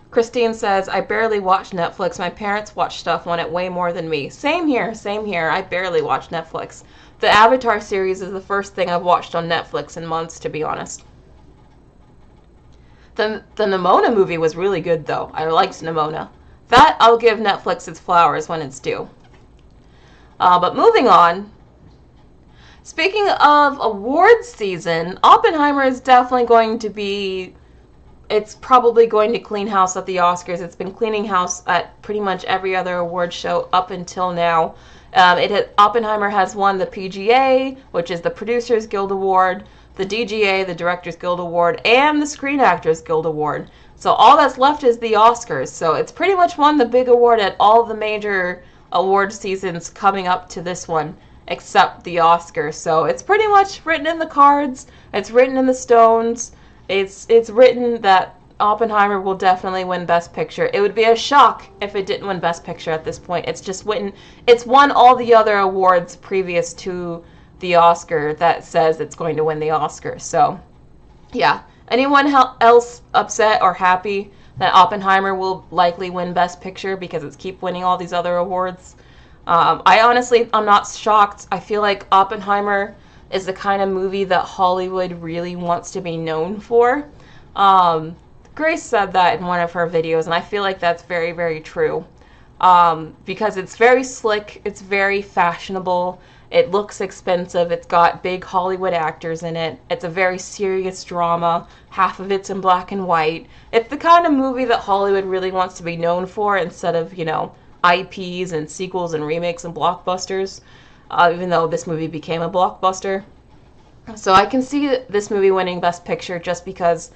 [SPEAKER 1] Christine says, I barely watch Netflix. My parents watch stuff on it way more than me. Same here, same here. I barely watch Netflix. The Avatar series is the first thing I've watched on Netflix in months, to be honest. The Moana movie was really good, though. I liked Moana. That I'll give Netflix its flowers when it's due. But moving on. Speaking of awards season, Oppenheimer is definitely going to be... It's probably going to clean house at the Oscars. It's been cleaning house at pretty much every other award show up until now. Oppenheimer has won the PGA, which is the Producers Guild Award, the DGA, the Directors Guild Award, and the Screen Actors Guild Award. So all that's left is the Oscars. So it's pretty much won the big award at all the major award seasons coming up to this one, except the Oscars. So it's pretty much written in the cards. It's written in the stones. It's written that Oppenheimer will definitely win Best Picture. It would be a shock if it didn't win Best Picture at this point. It's won all the other awards previous to the Oscar that says it's going to win the Oscar. So, yeah. Anyone else upset or happy that Oppenheimer will likely win Best Picture because it's keep winning all these other awards? I'm not shocked. I feel like Oppenheimer is the kind of movie that Hollywood really wants to be known for. Grace said that in one of her videos, and I feel like that's very, very true. Because it's very slick, it's very fashionable, it looks expensive, it's got big Hollywood actors in it, it's a very serious drama, half of it's in black and white. It's the kind of movie that Hollywood really wants to be known for instead of, IPs and sequels and remakes and blockbusters, even though this movie became a blockbuster. So I can see this movie winning Best Picture just because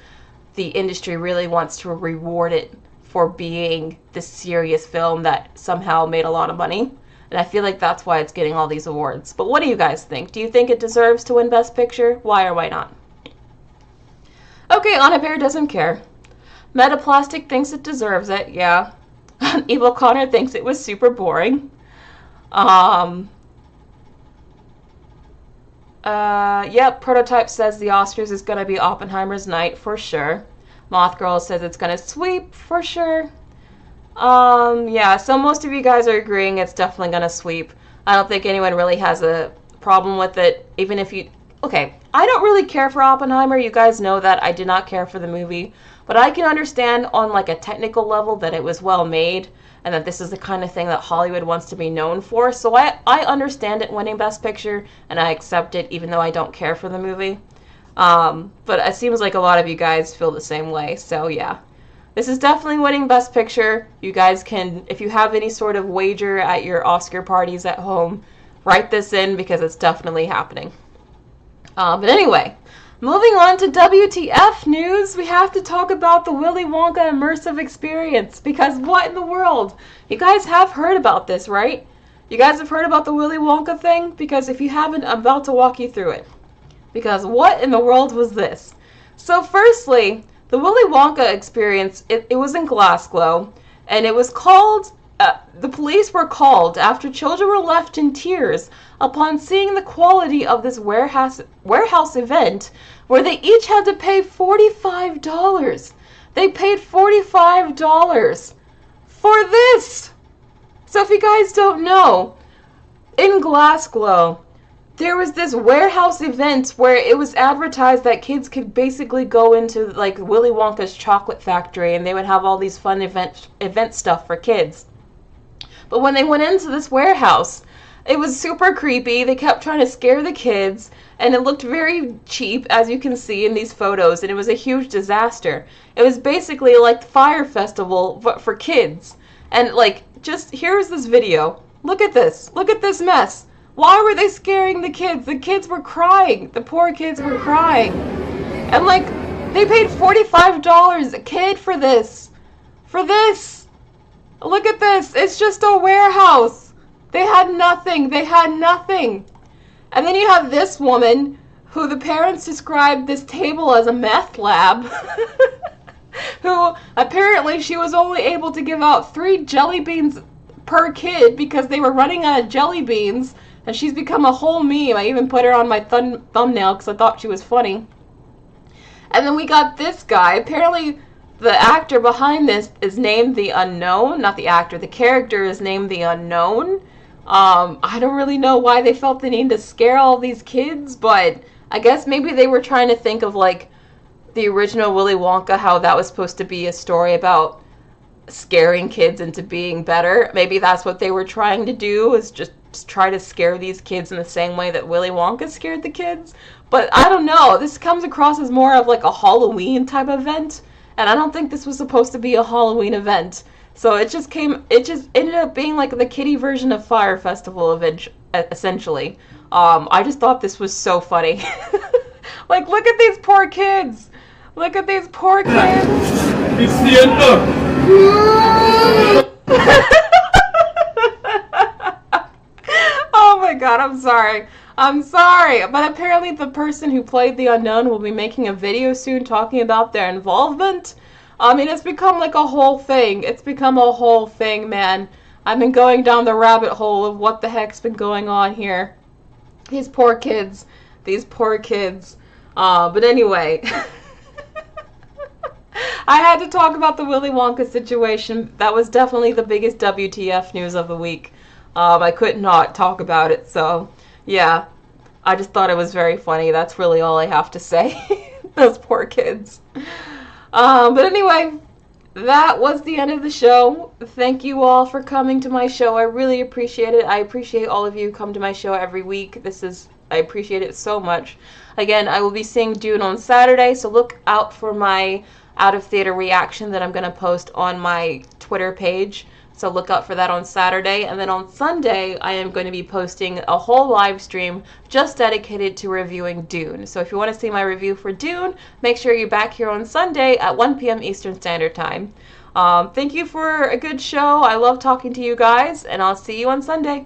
[SPEAKER 1] the industry really wants to reward it for being this serious film that somehow made a lot of money. And I feel like that's why it's getting all these awards. But what do you guys think? Do you think it deserves to win Best Picture? Why or why not? Okay, Anna Bear doesn't care. Metaplastic thinks it deserves it, yeah. Evil Connor thinks it was super boring. Yep, Prototype says the Oscars is going to be Oppenheimer's night for sure. Moth Girl says it's going to sweep for sure. Yeah, so most of you guys are agreeing it's definitely going to sweep. I don't think anyone really has a problem with it, even if you... Okay, I don't really care for Oppenheimer. You guys know that. I did not care for the movie. But I can understand on like a technical level that it was well made and that this is the kind of thing that Hollywood wants to be known for. So I understand it winning Best Picture and I accept it even though I don't care for the movie. But it seems like a lot of you guys feel the same way. So yeah, this is definitely winning Best Picture. You guys can, if you have any sort of wager at your Oscar parties at home, write this in because it's definitely happening. But anyway, Moving on to WTF news, we have to talk about the Willy Wonka immersive experience, because what in the world? You guys have heard about this, right? You guys have heard about the Willy Wonka thing? Because if you haven't, I'm about to walk you through it. Because what in the world was this? So firstly, the Willy Wonka experience, it was in Glasgow, and it was called, the police were called after children were left in tears upon seeing the quality of this warehouse event, where they each had to pay $45. They paid $45 for this! So if you guys don't know, in Glasgow, there was this warehouse event where it was advertised that kids could basically go into like Willy Wonka's chocolate factory and they would have all these fun event stuff for kids. But when they went into this warehouse, it was super creepy. They kept trying to scare the kids, and it looked very cheap, as you can see in these photos, and it was a huge disaster. It was basically like the Fire Festival, but for kids. And like, just, here's this video. Look at this. Look at this mess. Why were they scaring the kids? The kids were crying. The poor kids were crying. And like, they paid $45 a kid for this. For this. Look at this. It's just a warehouse. They had nothing. They had nothing. And then you have this woman who the parents described this table as a meth lab. Who apparently she was only able to give out 3 jelly beans per kid because they were running out of jelly beans. And she's become a whole meme. I even put her on my thumbnail because I thought she was funny. And then we got this guy. Apparently the actor behind this is named The Unknown. Not the actor. The character is named The Unknown. I don't really know why they felt the need to scare all these kids, but I guess maybe they were trying to think of like the original Willy Wonka, how that was supposed to be a story about scaring kids into being better. Maybe that's what they were trying to do, is just try to scare these kids in the same way that Willy Wonka scared the kids. But I don't know, this comes across as more of like a Halloween type event, and I don't think this was supposed to be a Halloween event. So it just ended up being like the kiddie version of Fire Festival essentially. I just thought this was so funny. Like, look at these poor kids. Look at these poor kids. Oh my god, I'm sorry. I'm sorry. But apparently the person who played the Unknown will be making a video soon talking about their involvement. I mean, it's become like a whole thing. It's become a whole thing, man. I've been going down the rabbit hole of what the heck's been going on here. These poor kids. These poor kids. But anyway. I had to talk about the Willy Wonka situation. That was definitely the biggest WTF news of the week. I could not talk about it, so yeah. I just thought it was very funny. That's really all I have to say. Those poor kids. But anyway, that was the end of the show. Thank you all for coming to my show. I really appreciate it. I appreciate all of you who come to my show every week. I appreciate it so much. Again, I will be seeing Dune on Saturday, so look out for my out-of-theater reaction that I'm going to post on my Twitter page. So look out for that on Saturday. And then on Sunday, I am going to be posting a whole live stream just dedicated to reviewing Dune. So if you want to see my review for Dune, make sure you're back here on Sunday at 1 p.m. Eastern Standard Time. Thank you for a good show. I love talking to you guys, and I'll see you on Sunday.